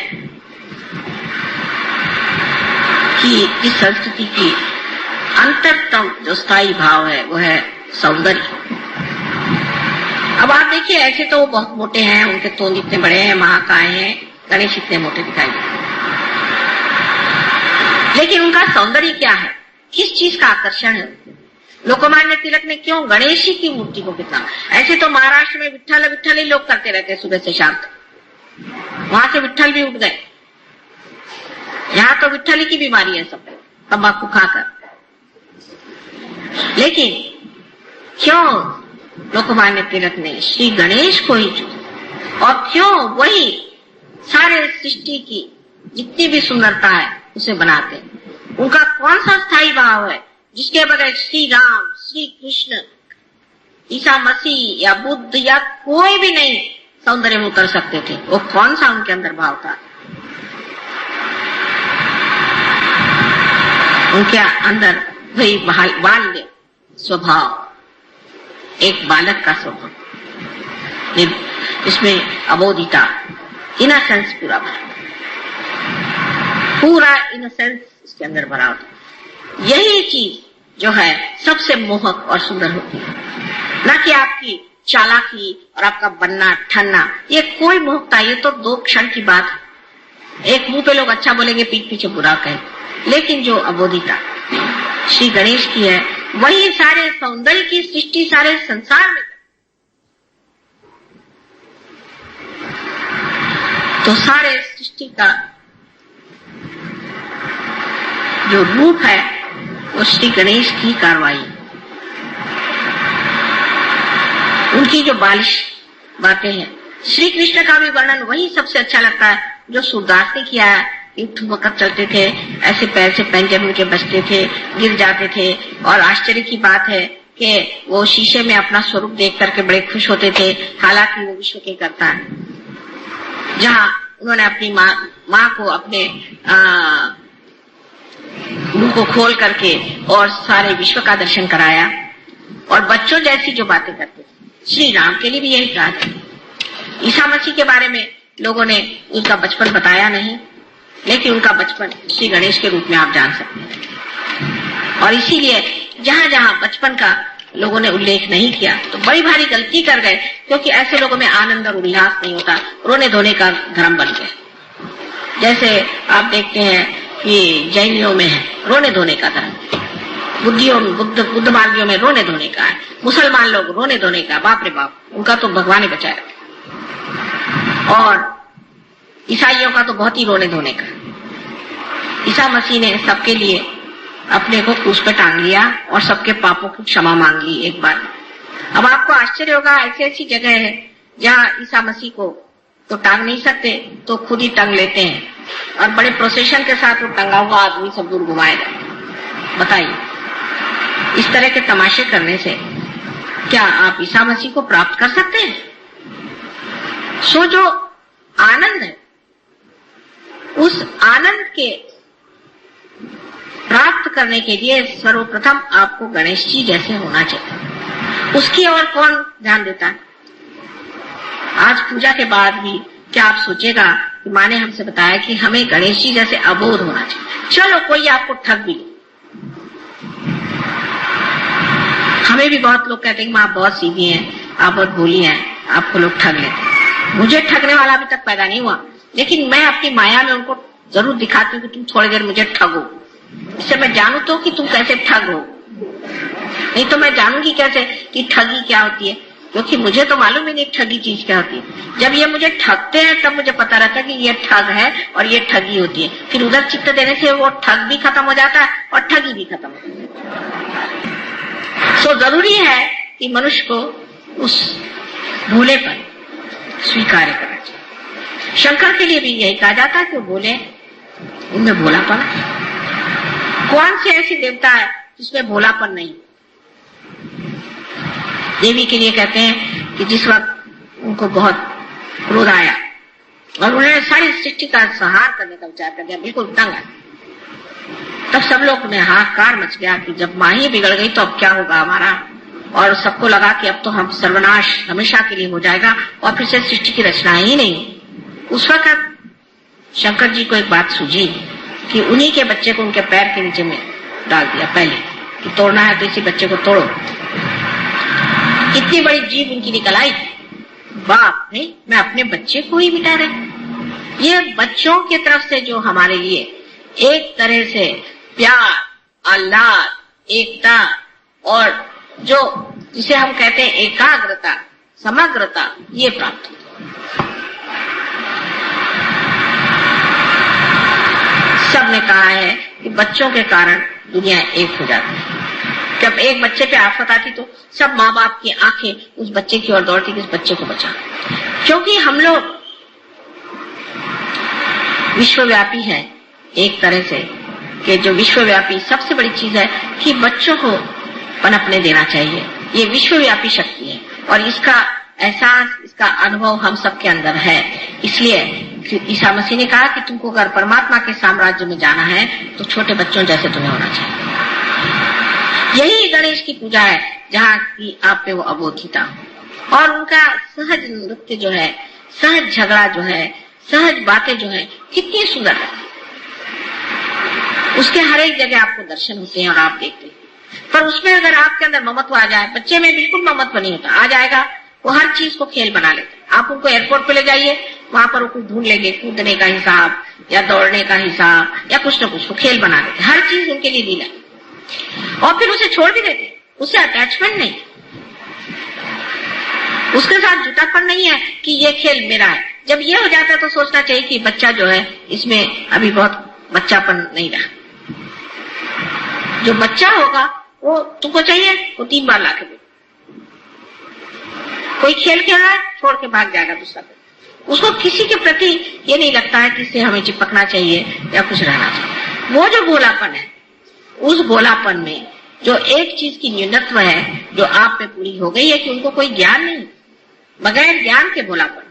कि इस संस्कृति की अंतरतम जो स्थायी भाव है वो है सौंदर्य। अब आप देखिए, ऐसे तो वो बहुत मोटे हैं, उनके तोंद इतने बड़े हैं, महाकाय हैं, गणेश इतने मोटे दिखाई देते हैं, लेकिन उनका सौंदर्य क्या है? किस चीज का आकर्षण है? लोकमान्य तिलक ने क्यों गणेश जी की मूर्ति को कितना, ऐसे तो महाराष्ट्र में विट्ठल विट्ठल ही लोग करते रहते हैं सुबह से शाम तक, वहां से विट्ठल भी उठ गए। यहाँ तो विट्ठल की बीमारी है सब तंबाकू खाकर। लेकिन क्यों लोकमान्य तिलक ने श्री गणेश को ही चुना, और क्यों वही सारे सृष्टि की जितनी भी सुंदरता है उसे बनाते? उनका कौन सा स्थायी भाव है जिसके बगैर श्री राम, श्री कृष्ण, ईसा मसीह या बुद्ध या कोई भी नहीं सौंदर्य में उतर सकते थे? वो कौन सा उनके अंदर भाव था? उनके अंदर वही बाल्य स्वभाव, एक बालक का स्वभाव, इसमें अबोधिता, इनोसेंस पूरा इनोसेंस इसके अंदर भरा होता। यही चीज जो है सबसे मोहक और सुंदर होती है, न कि आपकी चालाकी और आपका बनना ठन्ना। ये कोई मोहकता, ये तो 2 क्षण की बात है। एक मुंह पे लोग अच्छा बोलेंगे, पीठ पीछे बुरा कहें, लेकिन जो अबोधिता श्री गणेश की है वही सारे सौंदर्य की सृष्टि सारे संसार में। तो सारे सृष्टि का जो रूप है वो श्री गणेश की कार्रवाई, उनकी जो बालिश बातें हैं। श्री कृष्ण का भी वर्णन वही सबसे अच्छा लगता है जो सूरदास ने किया है। ठुमकत चलते थे, ऐसे पैर से पंजे उनके बचते थे, गिर जाते थे, और आश्चर्य की बात है कि वो शीशे में अपना स्वरूप देख करके बड़े खुश होते थे, हालांकि वो विश्व के करता है। जहाँ उन्होंने अपनी माँ को अपने मुंह को खोल करके और सारे विश्व का दर्शन कराया, और बच्चों जैसी जो बातें करते थे। श्री राम के लिए भी यही कहा था। ईसा मसीह के बारे में लोगों ने उनका बचपन बताया नहीं, लेकिन उनका बचपन श्री गणेश के रूप में आप जान सकते हैं। और इसीलिए जहां जहां बचपन का लोगों ने उल्लेख नहीं किया तो बड़ी भारी गलती कर गए, क्योंकि ऐसे लोगों में आनंद और उल्लास नहीं होता, रोने धोने का धर्म बन गया। जैसे आप देखते हैं कि जैनियों में है रोने धोने का धर्म, बुद्ध मार्गियों में रोने धोने का है, मुसलमान लोग रोने धोने का, बाप रे बाप, उनका तो भगवान ही बचाया। और ईसाइयों का तो बहुत ही रोने धोने का। ईसा मसीह ने सबके लिए अपने को क्रूस पे टांग लिया और सबके पापों की क्षमा मांग ली एक बार। अब आपको आश्चर्य होगा, ऐसी ऐसी जगह है जहाँ ईसा मसीह को तो टांग नहीं सकते तो खुद ही टांग लेते हैं, और बड़े प्रोसेशन के साथ वो टंगा हुआ आदमी सब दूर घुमाएगा। बताइए, इस तरह के तमाशे करने से क्या आप ईसा मसीह को प्राप्त कर सकते हैं? सो जो आनंद है, उस आनंद के प्राप्त करने के लिए सर्वप्रथम आपको गणेश जी जैसे होना चाहिए। उसकी और कौन ध्यान देता है? आज पूजा के बाद भी क्या आप सोचेगा कि माँ ने हमसे बताया कि हमें गणेश जी जैसे अबोध होना चाहिए। चलो कोई आपको ठग भी, हमें भी बहुत लोग कहते हैं कि माँ बहुत सीधी हैं, आप बहुत भोली हैं, आपको लोग ठग लेते हैं। मुझे ठगने वाला अभी तक पैदा नहीं हुआ, लेकिन मैं अपनी माया में उनको जरूर दिखाती हूँ कि तुम थोड़ी देर मुझे ठगो, इससे मैं जानू तो कि तुम कैसे ठग हो। नहीं तो मैं जानूंगी कैसे कि ठगी क्या होती है, क्योंकि मुझे तो मालूम ही नहीं ठगी चीज क्या होती है। जब ये मुझे ठगते हैं तब मुझे पता रहता है कि ये ठग है और ये ठगी होती है। फिर उधर चित्त देने से वो ठग भी खत्म हो जाता है और ठगी भी खत्म हो जाती है। सो जरूरी है कि मनुष्य को उस भोलेपन स्वीकार करना चाहिए। शंकर के लिए भी यही कहा जाता है कि वो बोले, उनमें भोलापन है। कौन से ऐसी देवता है जिसमें भोलापन नहीं? देवी के लिए कहते हैं कि जिस वक्त उनको बहुत क्रोध आया और उन्होंने सारी सृष्टि का संहार करने का विचार कर दिया, बिल्कुल तंग आया, तब सब लोग में हाहाकार मच गया कि जब माँ ही बिगड़ गई तो अब क्या होगा हमारा। और सबको लगा कि अब तो हम सर्वनाश हमेशा के लिए हो जाएगा और फिर से सृष्टि की रचना ही नहीं। उस वक्त शंकर जी को एक बात सूझी कि उन्हीं के बच्चे को उनके पैर के नीचे में डाल दिया पहले, कि तोड़ना है तो इसी बच्चे को तोड़ो। इतनी बड़ी जीभ उनकी निकल आई, बाप रे, मैं अपने बच्चे को ही मिटा रहे। ये बच्चों की तरफ से जो हमारे लिए एक तरह से प्यार, आह्लाद, एकता और जो जिसे हम कहते हैं एकाग्रता, समग्रता, ये प्राप्त होता। सबने कहा है कि बच्चों के कारण दुनिया एक हो जाती है। जब एक बच्चे पे आफत आती तो सब माँ बाप की आंखें उस बच्चे की ओर दौड़ती कि इस बच्चे को बचा, क्योंकि हम लोग विश्वव्यापी है एक तरह से, कि जो विश्वव्यापी सबसे बड़ी चीज है कि बच्चों को पनपने देना चाहिए। ये विश्वव्यापी शक्ति है और इसका एहसास, इसका अनुभव हम सबके अंदर है। इसलिए ईसा मसीह ने कहा कि तुमको अगर परमात्मा के साम्राज्य में जाना है तो छोटे बच्चों जैसे तुम्हें होना चाहिए। यही गणेश की पूजा है जहाँ की आप पे वो अबोधिता हो और उनका सहज नृत्य जो है, सहज झगड़ा जो है, सहज बातें जो है, कितनी सुंदर है। उसके हर एक जगह आपको दर्शन होते हैं और आप देखते हैं। पर उसमें अगर आपके अंदर ममत्व आ जाए, बच्चे में बिल्कुल ममत्व नहीं होता, आ जाएगा वो हर चीज को खेल बना लेते। आप उनको एयरपोर्ट पे ले जाइए, वहां पर वो कुछ ढूंढ लेंगे, कूदने का हिसाब या दौड़ने का हिसाब या कुछ न कुछ, वो खेल बना लेते। हर चीज उनके लिए लीला, और फिर उसे छोड़ भी देते, उससे अटैचमेंट नहीं, उसके साथ जुटापन नहीं है कि ये खेल मेरा है। जब ये हो जाता है तो सोचना चाहिए कि बच्चा जो है इसमें अभी बहुत बच्चापन नहीं रहा। जो बच्चा होगा वो तुमको चाहिए वो 3 बार लाके दे। कोई खेल खेल रहा है, छोड़ के भाग जाएगा दूसरा, उसको किसी के प्रति ये नहीं लगता है कि इससे हमें चिपकना चाहिए या कुछ रहना चाहिए। वो जो भोलापन है, उस भोलापन में जो एक चीज की न्यूनत्व है जो आप पे पूरी हो गई है कि उनको कोई ज्ञान नहीं, बगैर ज्ञान के भोलापन,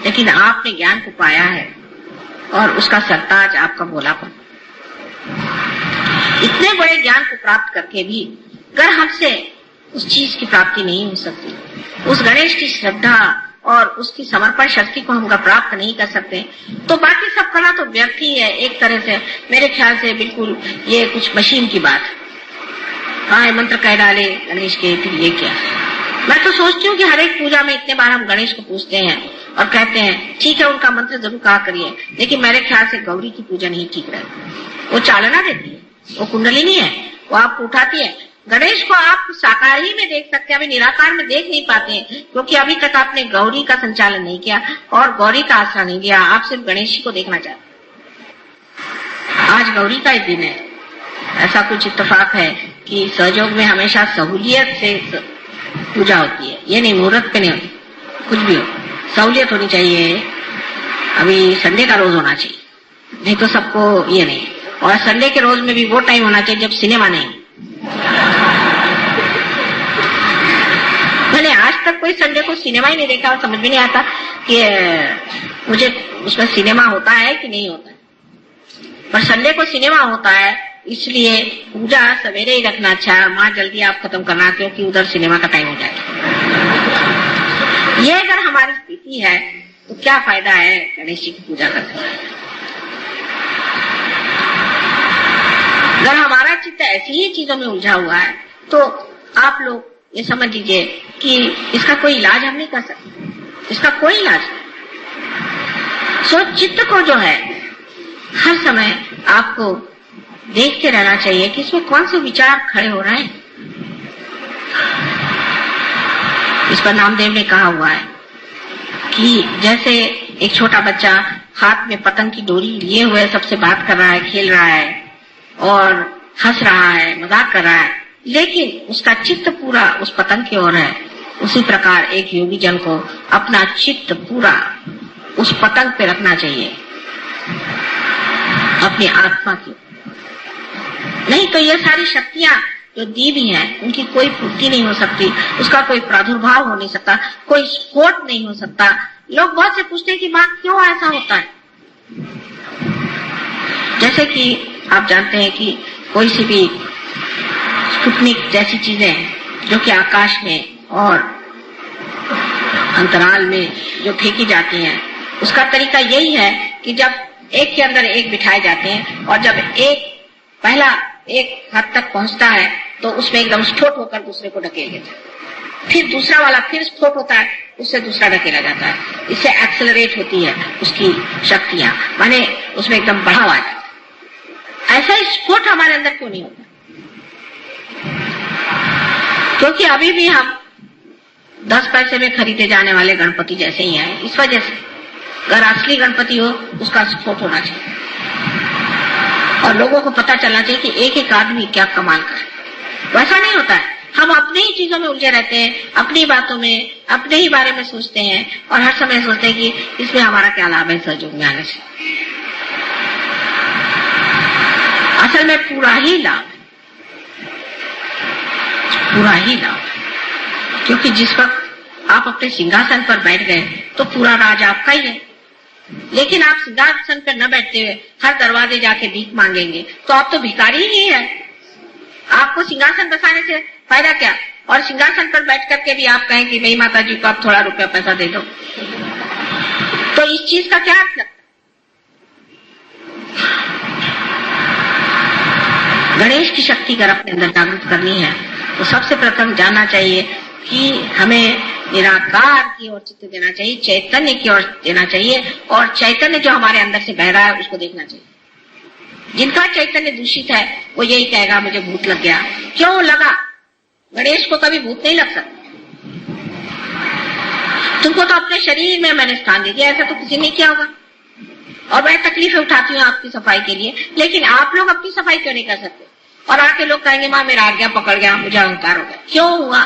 लेकिन आपने ज्ञान को पाया है और उसका सरताज आपका भोलापन। इतने बड़े ज्ञान को प्राप्त करके भी अगर हमसे उस चीज की प्राप्ति नहीं हो सकती, उस गणेश की श्रद्धा और उसकी समर्पण शक्ति को हम प्राप्त नहीं कर सकते, तो बाकी सब कला तो व्यर्थ ही है एक तरह से। मेरे ख्याल से बिल्कुल ये कुछ मशीन की बात है। हाँ, मंत्र कह डाले गणेश के, फिर ये क्या। मैं तो सोचती हूँ कि हर एक पूजा में इतने बार हम गणेश को पूछते हैं और कहते हैं ठीक है उनका मंत्र जरूर कहा करिए, लेकिन मेरे ख्याल से गौरी की पूजा नहीं ठीक रहती। वो चालना देती है, वो कुंडलिनी है, वो आपको उठाती है। गणेश को आप साकार ही में देख सकते हैं, अभी निराकार में देख नहीं पाते हैं, क्योंकि अभी तक आपने गौरी का संचालन नहीं किया और गौरी का आसरा नहीं दिया, आप सिर्फ गणेश जी को देखना चाहते। आज गौरी का ही दिन है। ऐसा कुछ इत्तेफाक है कि सहयोग में हमेशा सहूलियत से पूजा होती है, ये नहीं मुहूर्त पे नहीं होती, कुछ भी हो सहूलियत होनी चाहिए। अभी संडे का रोज होना चाहिए, नहीं तो सबको ये नहीं। और संडे के रोज में भी वो टाइम होना चाहिए जब सिनेमा नहीं। मैंने आज तक कोई संडे को सिनेमा ही नहीं देखा और समझ भी नहीं आता कि मुझे उसमें सिनेमा होता है कि नहीं होता है। पर संडे को सिनेमा होता है, इसलिए पूजा सवेरे ही रखना अच्छा है। माँ जल्दी आप खत्म करना, क्योंकि उधर सिनेमा का टाइम हो जाएगा। ये अगर हमारी स्थिति है तो क्या फायदा है गणेश जी की पूजा करने। अगर हमारा चित्त ऐसी ही चीजों में उलझा हुआ है तो आप लोग ये समझ लीजिए कि इसका कोई इलाज हम नहीं कर सकते, इसका कोई इलाज नहीं। सो चित्त को जो है हर समय आपको देखते रहना चाहिए कि इसमें कौन से विचार खड़े हो रहे हैं। इस पर नामदेव ने कहा हुआ है कि जैसे एक छोटा बच्चा हाथ में पतंग की डोरी लिए हुए सबसे बात कर रहा है, खेल रहा है और हंस रहा है, मजाक कर रहा है, लेकिन उसका चित्त पूरा उस पतंग की ओर है, उसी प्रकार एक योगी जन को अपना चित्त पूरा उस पतंग पे रखना चाहिए, अपनी आत्मा की। नहीं तो ये सारी शक्तियां जो दी भी हैं उनकी कोई पूर्ति नहीं हो सकती, उसका कोई प्रादुर्भाव हो नहीं सकता, कोई स्फोट नहीं हो सकता। लोग बहुत से पूछते हैं कि मां क्यों ऐसा होता है। जैसे कि आप जानते हैं कि कोई सी भी स्पुतनिक जैसी चीजें जो कि आकाश में और अंतराल में जो फेंकी जाती हैं, उसका तरीका यही है कि जब एक के अंदर एक बिठाए जाते हैं और जब एक पहला एक हद तक पहुंचता है तो उसमें एकदम स्फोट होकर दूसरे को ढकेल देता है, फिर दूसरा वाला फिर स्फोट होता है, उससे दूसरा ढकेला जाता है। इससे एक्सेलरेट होती है उसकी शक्तियां, माने उसमें एकदम बढ़ावा आ जाता है। ऐसा स्फोट हमारे अंदर क्यों नहीं होता? क्योंकि अभी भी हम 10 पैसे में खरीदे जाने वाले गणपति जैसे ही हैं। इस वजह से अगर असली गणपति हो उसका स्फोट होना चाहिए और लोगों को पता चलना चाहिए कि एक एक आदमी क्या कमाल कर। वैसा नहीं होता है। हम अपनी ही चीजों में उलझे रहते हैं, अपनी बातों में, अपने ही बारे में सोचते हैं और हर समय सोचते हैं कि इसमें हमारा क्या लाभ है सहयोग में आने से। असल में पूरा ही लाभ, पूरा ही लाभ, क्योंकि जिस वक्त आप अपने सिंहासन पर बैठ गए तो पूरा राज आपका ही है। लेकिन आप सिंहासन पर न बैठते हुए हर दरवाजे जाके भीख मांगेंगे तो आप तो भिखारी ही है। आपको सिंहासन बसाने से फायदा क्या? और सिंहासन पर बैठ करके भी आप कहें कि भाई माता जी को आप थोड़ा रुपया पैसा दे दो, तो इस चीज का क्या अर्थ लगता? गणेश की शक्ति अगर अपने अंदर जागृत करनी है तो सबसे प्रथम जानना चाहिए कि हमें निराकार की ओर चित्त देना चाहिए, चैतन्य की ओर देना चाहिए और चैतन्य जो हमारे अंदर से बह रहा है उसको देखना चाहिए। जिनका चैतन्य दूषित है वो यही कहेगा मुझे भूत लग गया। क्यों लगा? गणेश को कभी भूत नहीं लग सकता। तुमको तो अपने शरीर में मैंने स्थान दे दिया, ऐसा तो किसी ने किया होगा। और मैं तकलीफें उठाती हूँ आपकी सफाई के लिए, लेकिन आप लोग अपनी सफाई क्यों नहीं कर सकते? और आके लोग कहेंगे माँ मेरा आ गया, पकड़ गया, मुझे अहंकार हो गया। क्यों हुआ?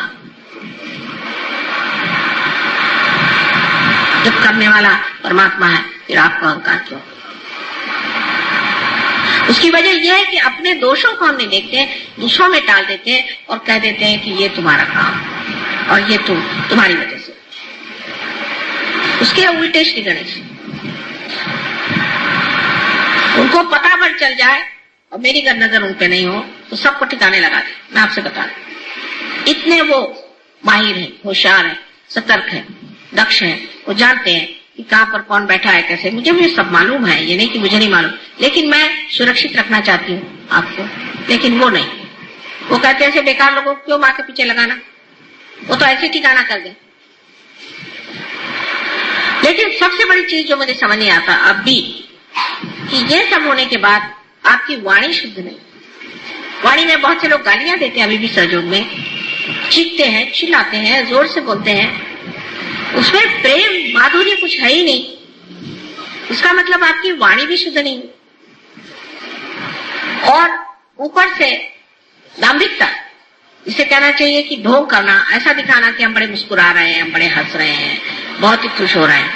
जब करने वाला परमात्मा है फिर आपको अहंकार क्यों? उसकी वजह यह है कि अपने दोषों को हम नहीं देखते, दूसरों में टाल देते हैं और कह देते हैं कि ये तुम्हारा काम और ये तुम्हारी वजह से। उसके उल्टे श्री गणेश, उनको पता पर चल जाए और मेरी अगर नजर उन पे नहीं हो तो सबको ठिकाने लगा दे। मैं आपसे बता दूं, इतने वो माहिर हैं, होशियार हैं, सतर्क हैं, दक्ष हैं। वो जानते हैं कि कहाँ पर कौन बैठा है, कैसे। मुझे भी सब मालूम है, ये नहीं कि मुझे नहीं मालूम, लेकिन मैं सुरक्षित रखना चाहती हूँ आपको। लेकिन वो नहीं, वो कहते हैं ऐसे बेकार लोगों को क्यों माँ के पीछे लगाना, वो तो ऐसे ठिकाना कर दे। लेकिन सबसे बड़ी चीज जो मुझे समझ नहीं आता अब भी, कि ये सब होने के बाद आपकी वाणी शुद्ध नहीं। वाणी में बहुत से लोग गालियां देते हैं अभी भी सहयोग में, चीखते हैं, चिल्लाते हैं, जोर से बोलते हैं, उसमें प्रेम माधुर्य कुछ है ही नहीं। इसका मतलब आपकी वाणी भी शुद्ध नहीं। और ऊपर से दाम्भिकता, इसे कहना चाहिए कि ढोंग करना, ऐसा दिखाना कि हम बड़े मुस्कुरा रहे हैं, हम बड़े हंस रहे हैं, बहुत ही खुश हो रहे हैं,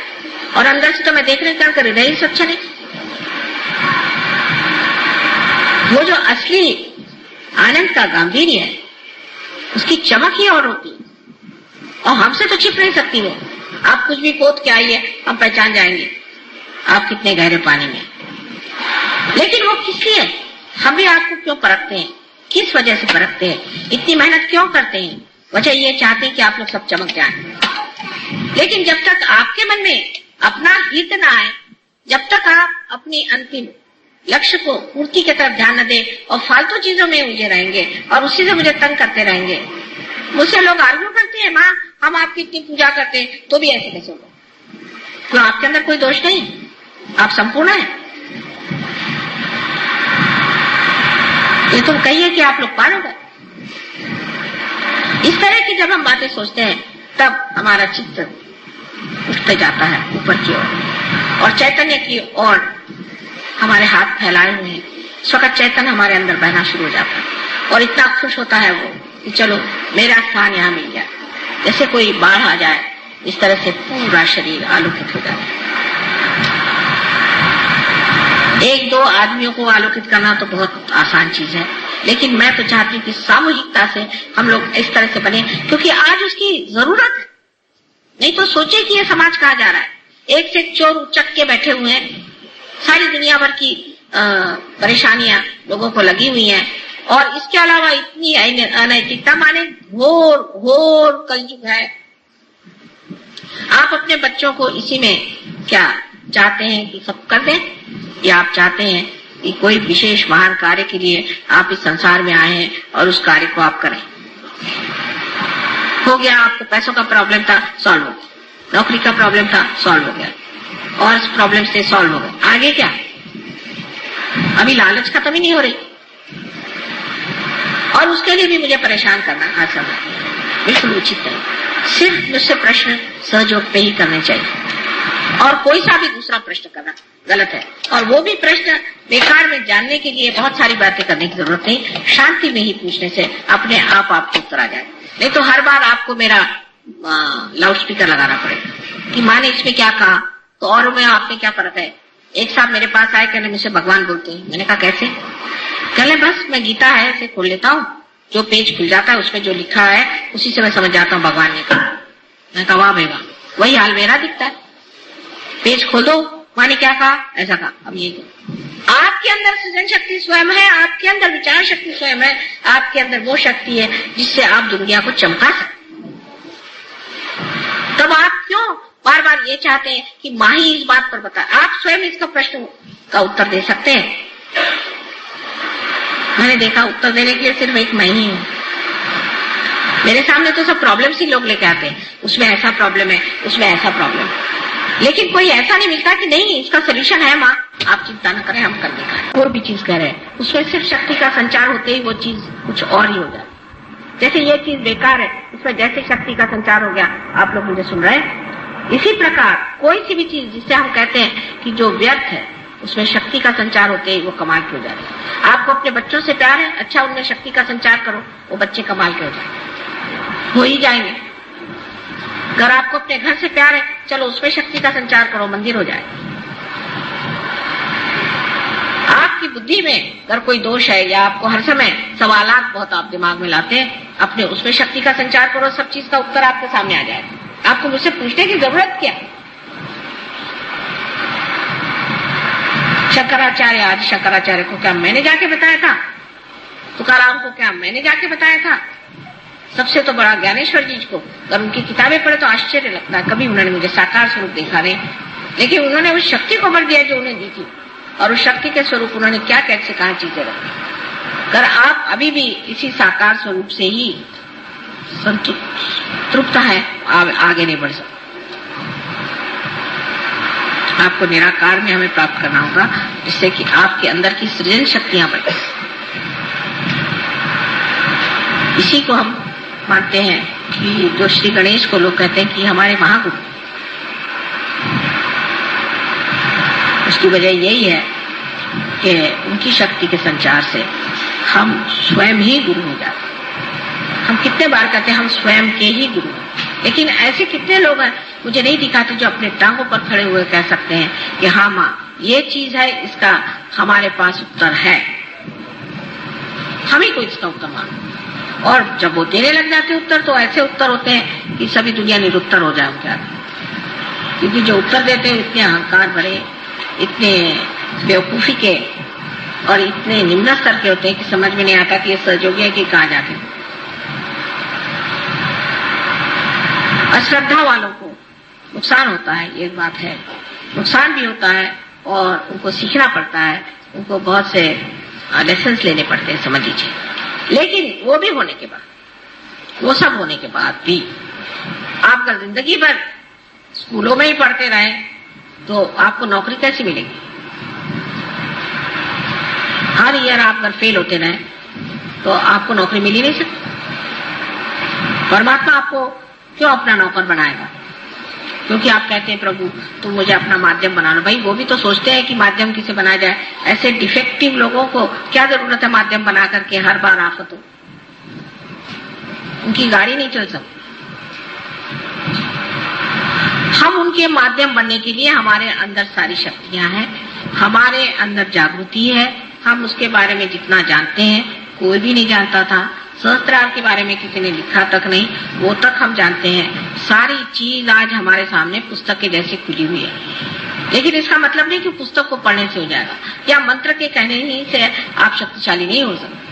और अंदर से तो मैं देखने का कर रही सब अच्छा नहीं। वो जो असली आनंद का गांधीर्य है उसकी चमक ही और होती है, और हमसे तो छिप नहीं सकती वो। आप कुछ भी पोत के आइए, हम पहचान जाएंगे आप कितने गहरे पानी में। लेकिन वो किस लिए? हम भी आपको क्यों परखते हैं, किस वजह से परखते हैं, इतनी मेहनत क्यों करते हैं? वजह ये चाहते हैं कि आप लोग सब चमक जाएं। लेकिन जब तक आपके मन में अपना हित न आए, जब तक आप अपनी अंतिम लक्ष्य को पूर्ति की तरफ ध्यान न दे और फालतू चीजों में उलझे रहेंगे और उसी से मुझे तंग करते रहेंगे। मुझसे लोग आर्ग्यू करते हैं, माँ हम आपकी इतनी पूजा करते हैं तो भी ऐसे कैसे होगा? क्यों आपके अंदर कोई दोष नहीं? आप संपूर्ण हैं। ये तुम कहिए कि आप लोग पालोगे। इस तरह की जब हम बातें सोचते हैं तब हमारा चित्त उठते जाता है ऊपर की ओर और चैतन्य की ओर हमारे हाथ फैलाए हुए हैं। इस वक्त चैतन्य हमारे अंदर बहना शुरू हो जाता है और इतना खुश होता है वो कि चलो मेरा स्थान यहाँ मिल गया। जैसे कोई बाढ़ आ जाए इस तरह से पूरा शरीर आलोकित हो जाता है। एक दो आदमियों को आलोकित करना तो बहुत आसान चीज है, लेकिन मैं तो चाहती हूँ कि सामूहिकता से हम लोग इस तरह से बने, क्योंकि आज उसकी जरूरत है। नहीं तो सोचे कि ये समाज कहाँ जा रहा है। एक से एक चोर उचक के बैठे हुए हैं, सारी दुनिया भर की परेशानियां लोगों को लगी हुई हैं और इसके अलावा इतनी अनैतिकता, माने घोर घोर कलयुग है। आप अपने बच्चों को इसी में क्या चाहते हैं कि सब कर दें, या आप चाहते हैं कि कोई विशेष महान कार्य के लिए आप इस संसार में आए हैं और उस कार्य को आप करें। हो गया, आपको पैसों का प्रॉब्लम था, सॉल्व हो गया। नौकरी का प्रॉब्लम था, सॉल्व हो गया। और इस प्रॉब्लम से सॉल्व हो गया। आगे क्या? अभी लालच खत्म ही नहीं हो रही और उसके लिए भी मुझे परेशान करना आज समय बिल्कुल उचित नहीं। सिर्फ मुझसे प्रश्न सहयोग पे ही करने चाहिए और कोई सा भी दूसरा प्रश्न करना गलत है। और वो भी प्रश्न बेकार में जानने के लिए बहुत सारी बातें करने की जरूरत नहीं, शांति में ही पूछने से अपने आप आपको उत्तर आ जाए। नहीं तो हर बार आपको मेरा लाउड स्पीकर लगाना पड़ेगा कि माँ ने इसमें क्या कहा तो और में आपने क्या फर्क है। एक साहब मेरे पास आए, कहने मुझसे भगवान बोलते हैं। मैंने कहा कैसे? कहले बस मैं गीता है ऐसे खोल लेता हूँ, जो पेज खुल जाता है उसमें जो लिखा है उसी से मैं समझ जाता हूँ भगवान ने कहा। मैं कहा वाह भाई वाह, वही हाल मेरा दिखता है। पेज खोल दो, माँ ने क्या कहा, ऐसा कहा। अब ये आपके अंदर सृजन शक्ति स्वयं है, आपके अंदर विचार शक्ति स्वयं है, आपके अंदर वो शक्ति है जिससे आप दुनिया को चमका सकते। तब आप क्यों बार बार ये चाहते हैं कि माँ ही इस बात पर बताए? आप स्वयं इसका प्रश्न का उत्तर दे सकते हैं। मैंने देखा उत्तर देने के लिए सिर्फ एक मैं ही हूँ। मेरे सामने तो सब प्रॉब्लम्स ही लोग लेके आते हैं, उसमें ऐसा प्रॉब्लम है, उसमें ऐसा प्रॉब्लम है, लेकिन कोई ऐसा नहीं मिलता कि नहीं इसका सोल्यूशन है माँ, आप चिंता न करें, हम कर दिखाएं। कोई भी चीज कह रहे हैं उसमें सिर्फ शक्ति का संचार होते ही वो चीज कुछ और ही हो जाए। जैसे ये चीज बेकार है, उसमें जैसे शक्ति का संचार हो गया, आप लोग मुझे सुन रहे हैं। इसी प्रकार कोई सी भी चीज जिससे हम कहते हैं कि जो व्यर्थ है उसमें शक्ति का संचार होते ही वो कमाल के हो जाते हैं। आपको अपने बच्चों से प्यार है, अच्छा उनमें शक्ति का संचार करो, वो बच्चे कमाल के हो जाते हो ही जाएंगे। अगर आपको अपने घर से प्यार है, चलो उसमें शक्ति का संचार करो, मंदिर हो जाए। आपकी बुद्धि में अगर कोई दोष है या आपको हर समय सवालात बहुत आप दिमाग में लाते हैं, अपने उसमें शक्ति का संचार करो, सब चीज का उत्तर आपके सामने आ जाएगा। आपको मुझसे पूछने की जरूरत क्या? शंकराचार्य, आज शंकराचार्य को क्या मैंने जाके बताया था? तुकाराम को क्या मैंने जाके बताया था? सबसे तो बड़ा ज्ञानेश्वर जी को अगर उनकी किताबें पढ़े तो आश्चर्य लगता है। कभी उन्होंने मुझे साकार स्वरूप देखा नहीं, लेकिन उन्होंने उस शक्ति को भर दिया जो उन्हें दी थी, और उस शक्ति के स्वरूप उन्होंने क्या कैसे कहा चीजें रखी। अगर आप अभी भी इसी साकार स्वरूप से ही तृप्त है, आगे नहीं बढ़ सकते। आपको निराकार में हमें प्राप्त करना होगा, जिससे कि आपके अंदर की सृजन शक्तियां बढ़े। इसी को हम मानते हैं कि जो श्री गणेश को लोग कहते हैं कि हमारे महागुरु, उसकी वजह यही है कि उनकी शक्ति के संचार से हम स्वयं ही गुरु हो जाते हैं। हम कितने बार कहते हैं हम स्वयं के ही गुरु हैं, लेकिन ऐसे कितने लोग हैं मुझे नहीं दिखाते जो अपने टांगों पर खड़े हुए कह सकते हैं कि हाँ माँ ये चीज है, इसका हमारे पास उत्तर है, हम ही को इसका उत्तर मांगो। और जब वो देने लग जाते उत्तर, तो ऐसे उत्तर होते हैं कि सभी दुनिया निरुत्तर हो जाए उनके आगे। क्योंकि जो उत्तर देते हैं इतने अहंकार भरे, इतने बेवकूफी के और इतने निम्न स्तर के होते हैं कि समझ में नहीं आता कि ये सहयोगी है कि कहाँ जाते हैं। अश्रद्धा वालों को नुकसान होता है, ये बात है, नुकसान भी होता है और उनको सीखना पड़ता है, उनको बहुत से लेसन्स लेने पड़ते हैं, समझ लीजिए। लेकिन वो भी होने के बाद, वो सब होने के बाद भी आप अगर जिंदगी भर स्कूलों में ही पढ़ते रहे तो आपको नौकरी कैसी मिलेगी? हर ईयर आप अगर फेल होते रहे तो आपको नौकरी मिल ही नहीं सकती। परमात्मा आपको क्यों अपना नौकर बनाएगा? क्योंकि आप कहते हैं प्रभु तुम मुझे अपना माध्यम बनाना। भाई वो भी तो सोचते हैं कि माध्यम किसे बनाया जाए। ऐसे डिफेक्टिव लोगों को क्या जरूरत है माध्यम बना करके हर बार आफत हो, उनकी गाड़ी नहीं चल सकती। हम उनके माध्यम बनने के लिए हमारे अंदर सारी शक्तियां हैं, हमारे अंदर जागृति है। हम उसके बारे में जितना जानते हैं, कोई भी नहीं जानता था। सहस्त्रार के बारे में किसी ने लिखा तक नहीं, वो तक हम जानते हैं। सारी चीज आज हमारे सामने पुस्तक के जैसे खुली हुई है। लेकिन इसका मतलब नहीं कि पुस्तक को पढ़ने से हो जाएगा या मंत्र के कहने ही से आप शक्तिशाली नहीं हो सकते।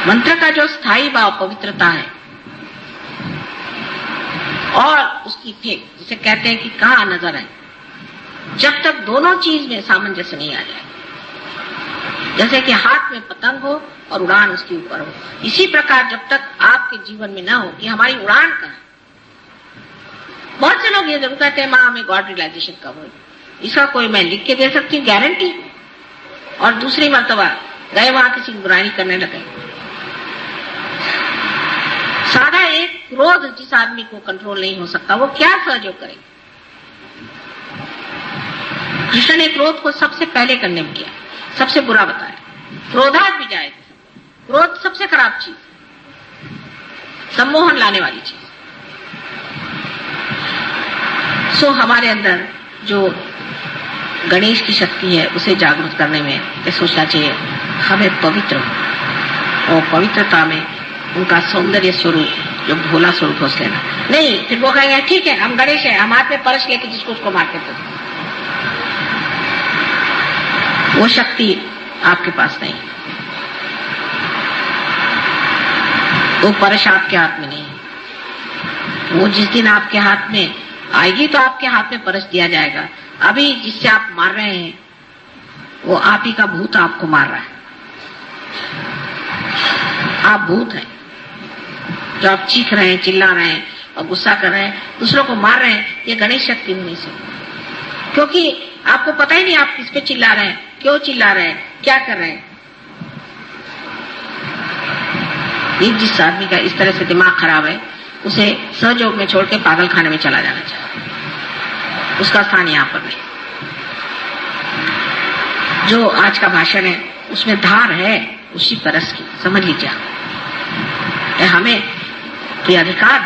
मंत्र का जो स्थायी भाव पवित्रता है और उसकी फेंक, जिसे कहते हैं कि कहाँ नजर है, जब तक दोनों चीज में सामंजस्य नहीं आ जाए, जैसे कि हाथ में पतंग हो और उड़ान उसके ऊपर हो, इसी प्रकार जब तक आपके जीवन में न हो कि हमारी उड़ान कहाँ है। बहुत से लोग ये जरूर कहते हैं माँ हमें गॉड रियलाइजेशन कब हो, इसका कोई मैं लिख के दे सकती हूँ गारंटी, और दूसरी मर्तबा गए वहां किसी की बुराई करने लगे। साधा एक क्रोध जिस आदमी को कंट्रोल नहीं हो सकता, वो क्या सहयोग करे। कृष्ण ने क्रोध को सबसे पहले कंडेम किया, सबसे बुरा बताया। क्रोधात भी जाए, क्रोध सबसे खराब चीज, सम्मोहन लाने वाली चीज। सो हमारे अंदर जो गणेश की शक्ति है उसे जागरूक करने में ये सोचना चाहिए हमें पवित्र हो, और पवित्रता में उनका सौंदर्य स्वरूप जो भोला स्वरूप हो लेना नहीं। फिर वो कहेंगे ठीक है हम गणेश है, हम हाथ में परश लेके जिसको उसको मारते थे। वो शक्ति आपके पास नहीं, वो परश आपके हाथ में नहीं है। वो जिस दिन आपके हाथ में आएगी तो आपके हाथ में परश दिया जाएगा। अभी जिससे आप मार रहे हैं वो आप ही का भूत आपको मार रहा है। आप भूत हैं जो आप चीख रहे हैं, चिल्ला रहे हैं और गुस्सा कर रहे हैं, दूसरों को मार रहे हैं। ये गणेश शक्ति नहीं से, क्योंकि आपको पता ही नहीं आप किस पे चिल्ला रहे हैं, क्यों चिल्ला रहे हैं, क्या कर रहे हैं। जिस आदमी का इस तरह से दिमाग खराब है उसे सहयोग में छोड़ के पागल खाने में चला जाना चाहिए, उसका स्थान यहाँ पर नहीं। जो आज का भाषण है उसमें धार है उसी परस की, समझ लीजिए। हमें तो अधिकार,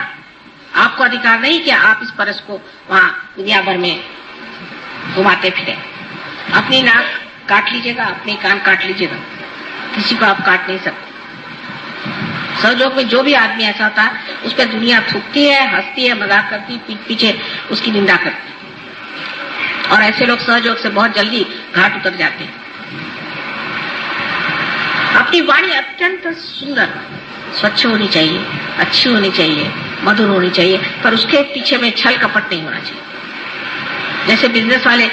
आपको अधिकार नहीं कि आप इस परस को वहां दुनिया भर में घुमाते फिरे। अपनी नाक काट लीजिएगा, अपने कान काट लीजिएगा, किसी को आप काट नहीं सकते। सहयोग में जो भी आदमी ऐसा होता है उस पर दुनिया थूकती है, हंसती है, मजाक करती है, पीठ पीछे उसकी निंदा करती है, और ऐसे लोग सहयोग से बहुत जल्दी घाट उतर जाते हैं। अपनी वाणी अत्यंत सुंदर स्वच्छ होनी चाहिए, अच्छी होनी चाहिए, मधुर होनी चाहिए, पर उसके पीछे में छल कपट नहीं होना चाहिए। जैसे बिजनेस वाले,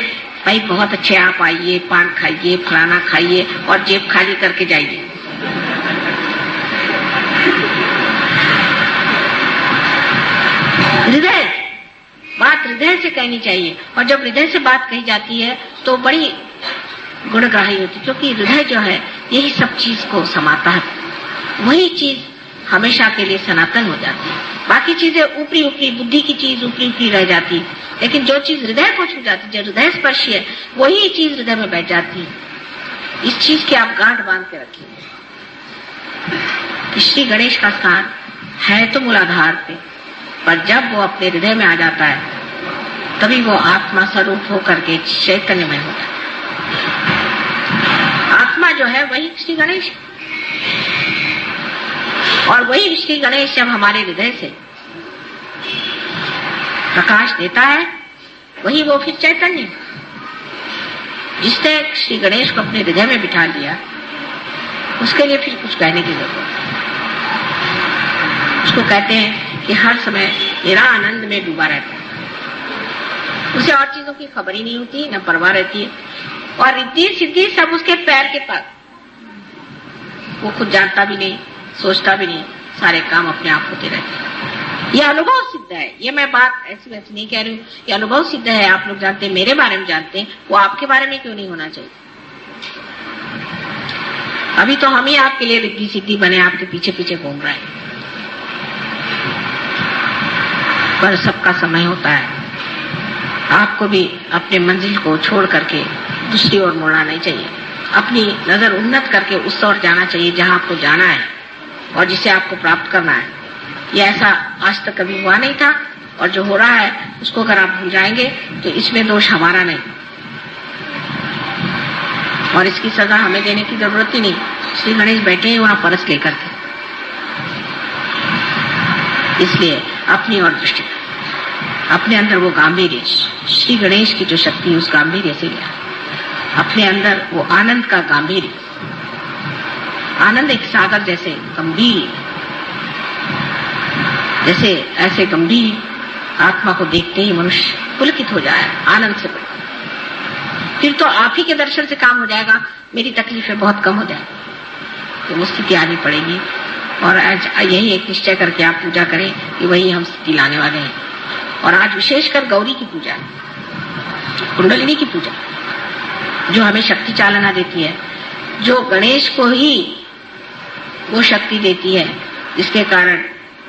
भाई बहुत अच्छे आप आइए, पान खाइए, फलाना खाइए और जेब खाली करके जाइए। हृदय, बात हृदय से कहनी चाहिए, और जब हृदय से बात कही जाती है तो बड़ी गुणग्राही होती है, क्योंकि हृदय जो है यही सब चीज को समाता है। वही चीज हमेशा के लिए सनातन हो जाती है। बाकी चीजें ऊपरी ऊपरी, बुद्धि की चीज ऊपरी ऊपरी रह जाती है, लेकिन जो चीज हृदय को छू जाती है, जो हृदय स्पर्शी है, वही चीज हृदय में बैठ जाती है। इस चीज की आप गांठ बांध के रखिए। श्री गणेश का स्थान है तो मूलाधार पे, पर जब वो अपने हृदय में आ जाता है तभी वो आत्मा स्वरूप होकर के चैतन्य में होता है। आत्मा जो है वही श्री गणेश, और वही श्री गणेश जब हमारे हृदय से प्रकाश देता है वही वो फिर चैतन्य। जिसने श्री गणेश को अपने हृदय में बिठा लिया उसके लिए फिर कुछ कहने की जरूरत है। उसको कहते हैं कि हर समय मेरा आनंद में डूबा रहता है, उसे और चीजों की खबर ही नहीं होती, न परवाह रहती है, और रिद्धि सिद्धि सब उसके पैर के पास। वो खुद जानता भी नहीं, सोचता भी नहीं, सारे काम अपने आप होते रहते हैं। यह अनुभव सिद्ध है, ये मैं बात ऐसी वैसी नहीं कह रही हूँ, ये अनुभव सिद्ध है। आप लोग जानते हैं, मेरे बारे में जानते हैं, वो आपके बारे में क्यों नहीं होना चाहिए। अभी तो हम ही आपके लिए रिद्धि सिद्धि बने आपके पीछे पीछे घूम रहे हैं, पर सबका समय होता है। आपको भी अपने मंजिल को छोड़ करके दूसरी ओर मुड़ना नहीं चाहिए। अपनी नजर उन्नत करके उस ओर जाना चाहिए जहां आपको जाना है और जिसे आपको प्राप्त करना है। ये ऐसा आज तक कभी हुआ नहीं था, और जो हो रहा है उसको अगर आप भूल जाएंगे तो इसमें दोष हमारा नहीं, और इसकी सजा हमें देने की जरूरत ही नहीं। श्री गणेश बैठे हैं वहां परस लेकर के, इसलिए अपनी ओर दृष्टि, अपने अंदर वो गांभीर्य, श्री गणेश की जो शक्ति है उस गांभीर्य से लिया, अपने अंदर वो आनंद का गांभीर्य। आनंद एक सागर जैसे गंभीर, जैसे ऐसे गंभीर आत्मा को देखते ही मनुष्य पुलकित हो जाए आनंद से। फिर तो आप ही के दर्शन से काम हो जाएगा, मेरी तकलीफें बहुत कम हो जाएगी। तो वो स्थिति आनी पड़ेगी, और आज यही एक निश्चय करके आप पूजा करें कि वही हम स्थिति लाने वाले हैं। और आज विशेषकर गौरी की पूजा, कुंडलिनी की पूजा, जो हमें शक्ति चालना देती है, जो गणेश को ही वो शक्ति देती है जिसके कारण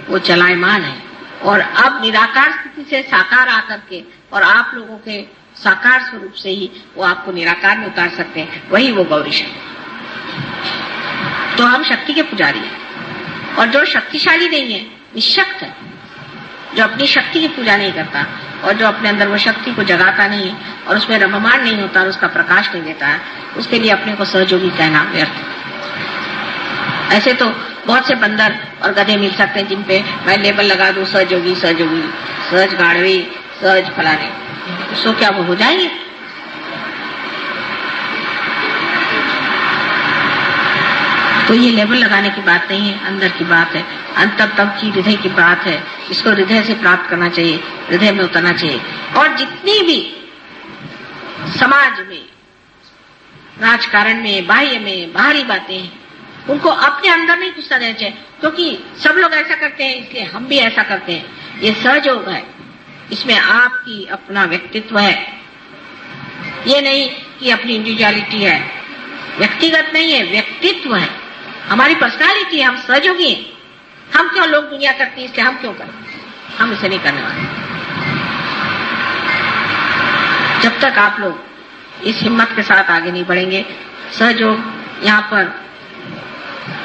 वो चलायमान है, और अब निराकार स्थिति से साकार आकर के और आप लोगों के साकार स्वरूप से ही वो आपको निराकार में उतार सकते हैं, वही वो गौरी शक्ति। तो हम शक्ति के पुजारी हैं, और जो शक्तिशाली नहीं है, निशक्त है, जो अपनी शक्ति की पूजा नहीं करता और जो अपने अंदर वो शक्ति को जगाता नहीं है और उसमें रममान नहीं होता और उसका प्रकाश नहीं देता है, उसके लिए अपने को सहयोगी कहना व्यर्थ है। ऐसे तो बहुत से बंदर और गधे मिल सकते हैं जिन पे मैं लेबल लगा दूं सहयोगी, सहयोगी, सहज गाड़वी, सहज फलाने, सो क्या वो हो जाएंगे? तो ये लेबल लगाने की बात नहीं है, अंदर की बात है, अंतरतम की हृदय की बात है। इसको हृदय से प्राप्त करना चाहिए, हृदय में उतरना चाहिए। और जितनी भी समाज में, राजकारण में, बाह्य में, बाहरी बातें हैं, उनको अपने अंदर नहीं घुसना देना चाहिए, क्योंकि सब लोग ऐसा करते हैं इसलिए हम भी ऐसा करते हैं। ये सहयोग है, इसमें आपकी अपना व्यक्तित्व है, ये नहीं कि अपनी इंडिविजुअलिटी है, व्यक्तिगत नहीं है, व्यक्तित्व है, हमारी पर्सनालिटी है, हम सहयोगी हैं। हम क्यों, लोग दुनिया करती है इसलिए हम क्यों करें? हम इसे नहीं करने वाले। जब तक आप लोग इस हिम्मत के साथ आगे नहीं बढ़ेंगे, सहयोग यहाँ पर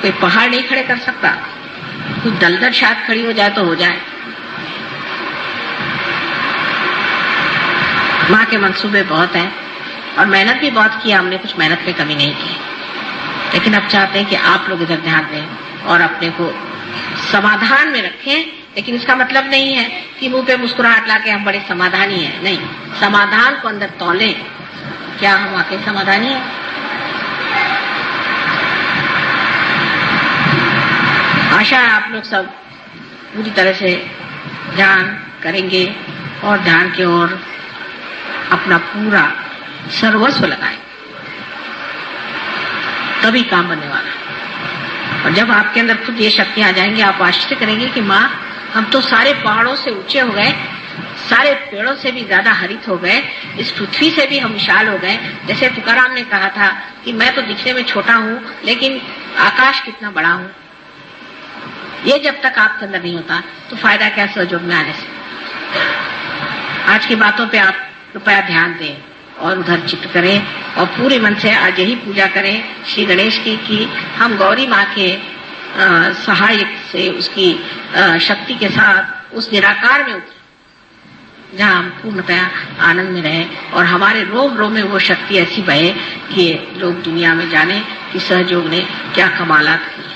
कोई पहाड़ नहीं खड़े कर सकता, कोई दलदल शायद खड़ी हो जाए तो हो जाए। माँ के मंसूबे बहुत हैं और मेहनत भी बहुत की, हमने कुछ मेहनत में कमी नहीं की, लेकिन अब चाहते हैं कि आप लोग इधर ध्यान दें और अपने को समाधान में रखें। लेकिन इसका मतलब नहीं है कि मुंह पे मुस्कुराहट लाके हम बड़े समाधानी हैं, नहीं, समाधान को अंदर तौलें। क्या हम वाकई समाधानी हैं? आशा है आप लोग सब पूरी तरह से ध्यान करेंगे और ध्यान की ओर अपना पूरा सर्वस्व लगाएं, तभी काम बनने वाला है। और जब आपके अंदर खुद ये शक्तियां आ जाएंगी, आप आश्चर्य करेंगे कि माँ, हम तो सारे पहाड़ों से ऊंचे हो गए, सारे पेड़ों से भी ज्यादा हरित हो गए, इस पृथ्वी से भी हम विशाल हो गए। जैसे तुकाराम ने कहा था कि मैं तो दिखने में छोटा हूँ लेकिन आकाश कितना बड़ा हूँ। ये जब तक आपके अंदर नहीं होता तो फायदा क्या सहयोग में आने से। आज की बातों पे आप कृपया ध्यान दें और उधर चित्त करें और पूरे मन से आज यही पूजा करें श्री गणेश की कि हम गौरी माँ के सहायक से, उसकी शक्ति के साथ उस निराकार में उतरे जहाँ हम पूर्णतया आनंद में रहे और हमारे रोम रोम में वो शक्ति ऐसी बहे कि लोग दुनिया में जाने कि सहयोग ने क्या कमालात की।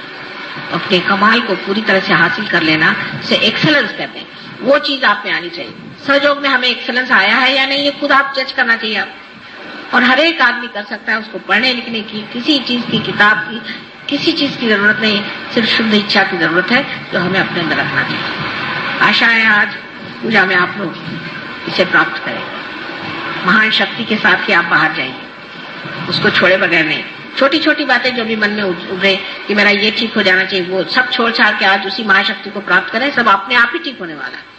अपने कमाल को पूरी तरह से हासिल कर लेना से एक्सेलेंस कहते हैं, वो चीज आप में आनी चाहिए। सहयोग में हमें एक्सेलेंस आया है या नहीं, ये खुद आप जज करना चाहिए आप। और हर एक आदमी कर सकता है, उसको पढ़ने लिखने की, किसी चीज की, किताब की, किसी चीज की जरूरत नहीं, सिर्फ शुद्ध इच्छा की जरूरत है जो हमें अपने अंदर रखना चाहिए। आशा है आज पूजा में आप लोग इसे प्राप्त करें, महान शक्ति के साथ ही आप बाहर जाएंगे, उसको छोड़े बगैर नहीं। छोटी छोटी बातें जो भी मन में उभरे कि मेरा ये ठीक हो जाना चाहिए, वो सब छोड़ छाड़ के आज उसी महाशक्ति को प्राप्त करें, सब अपने आप ही ठीक होने वाला है।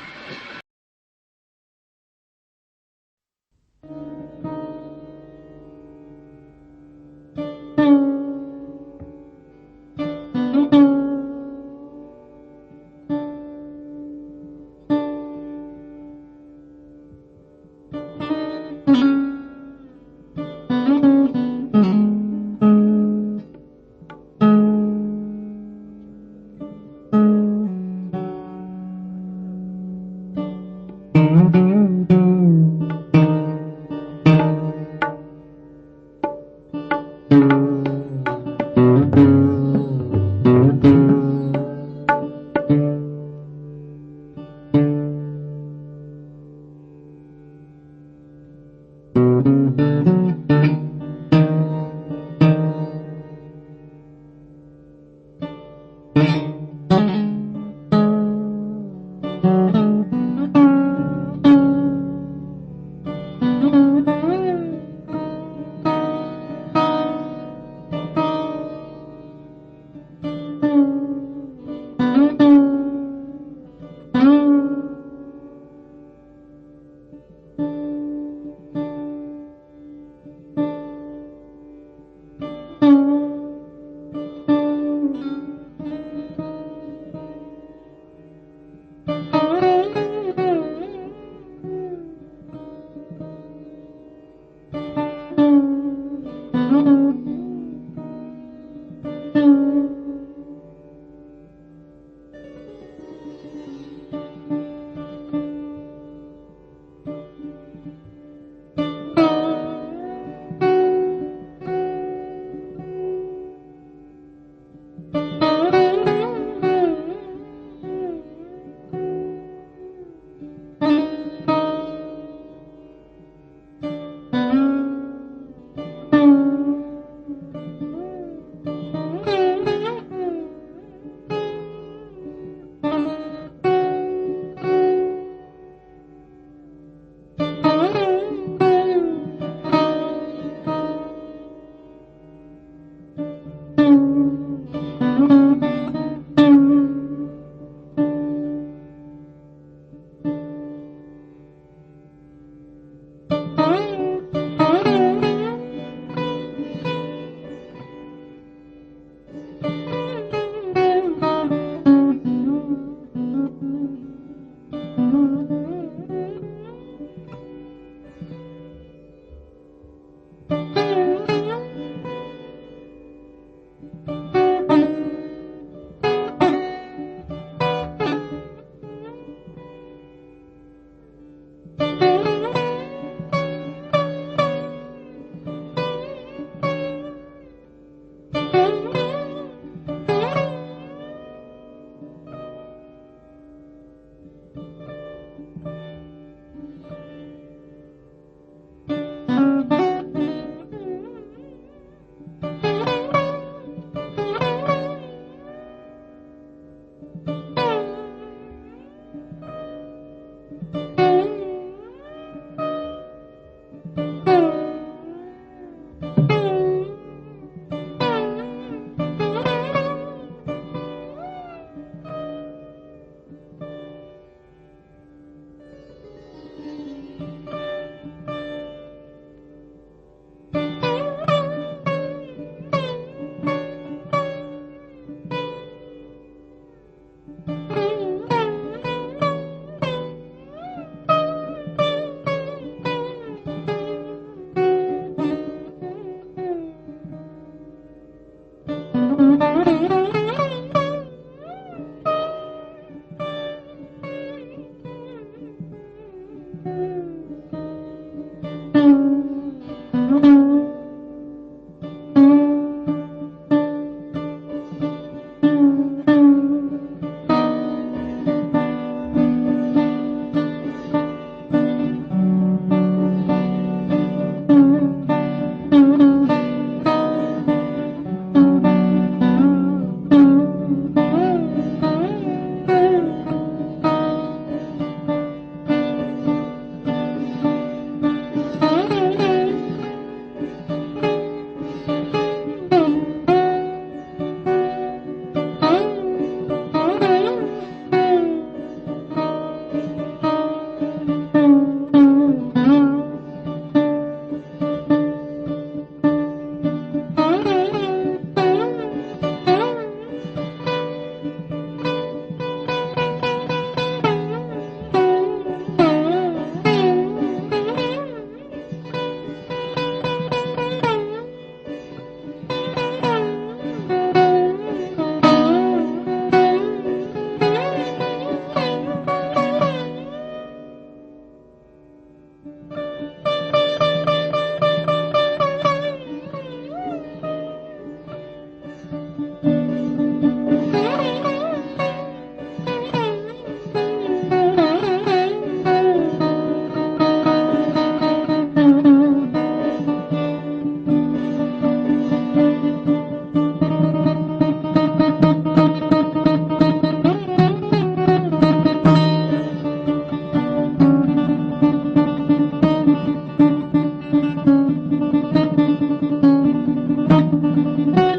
नमः।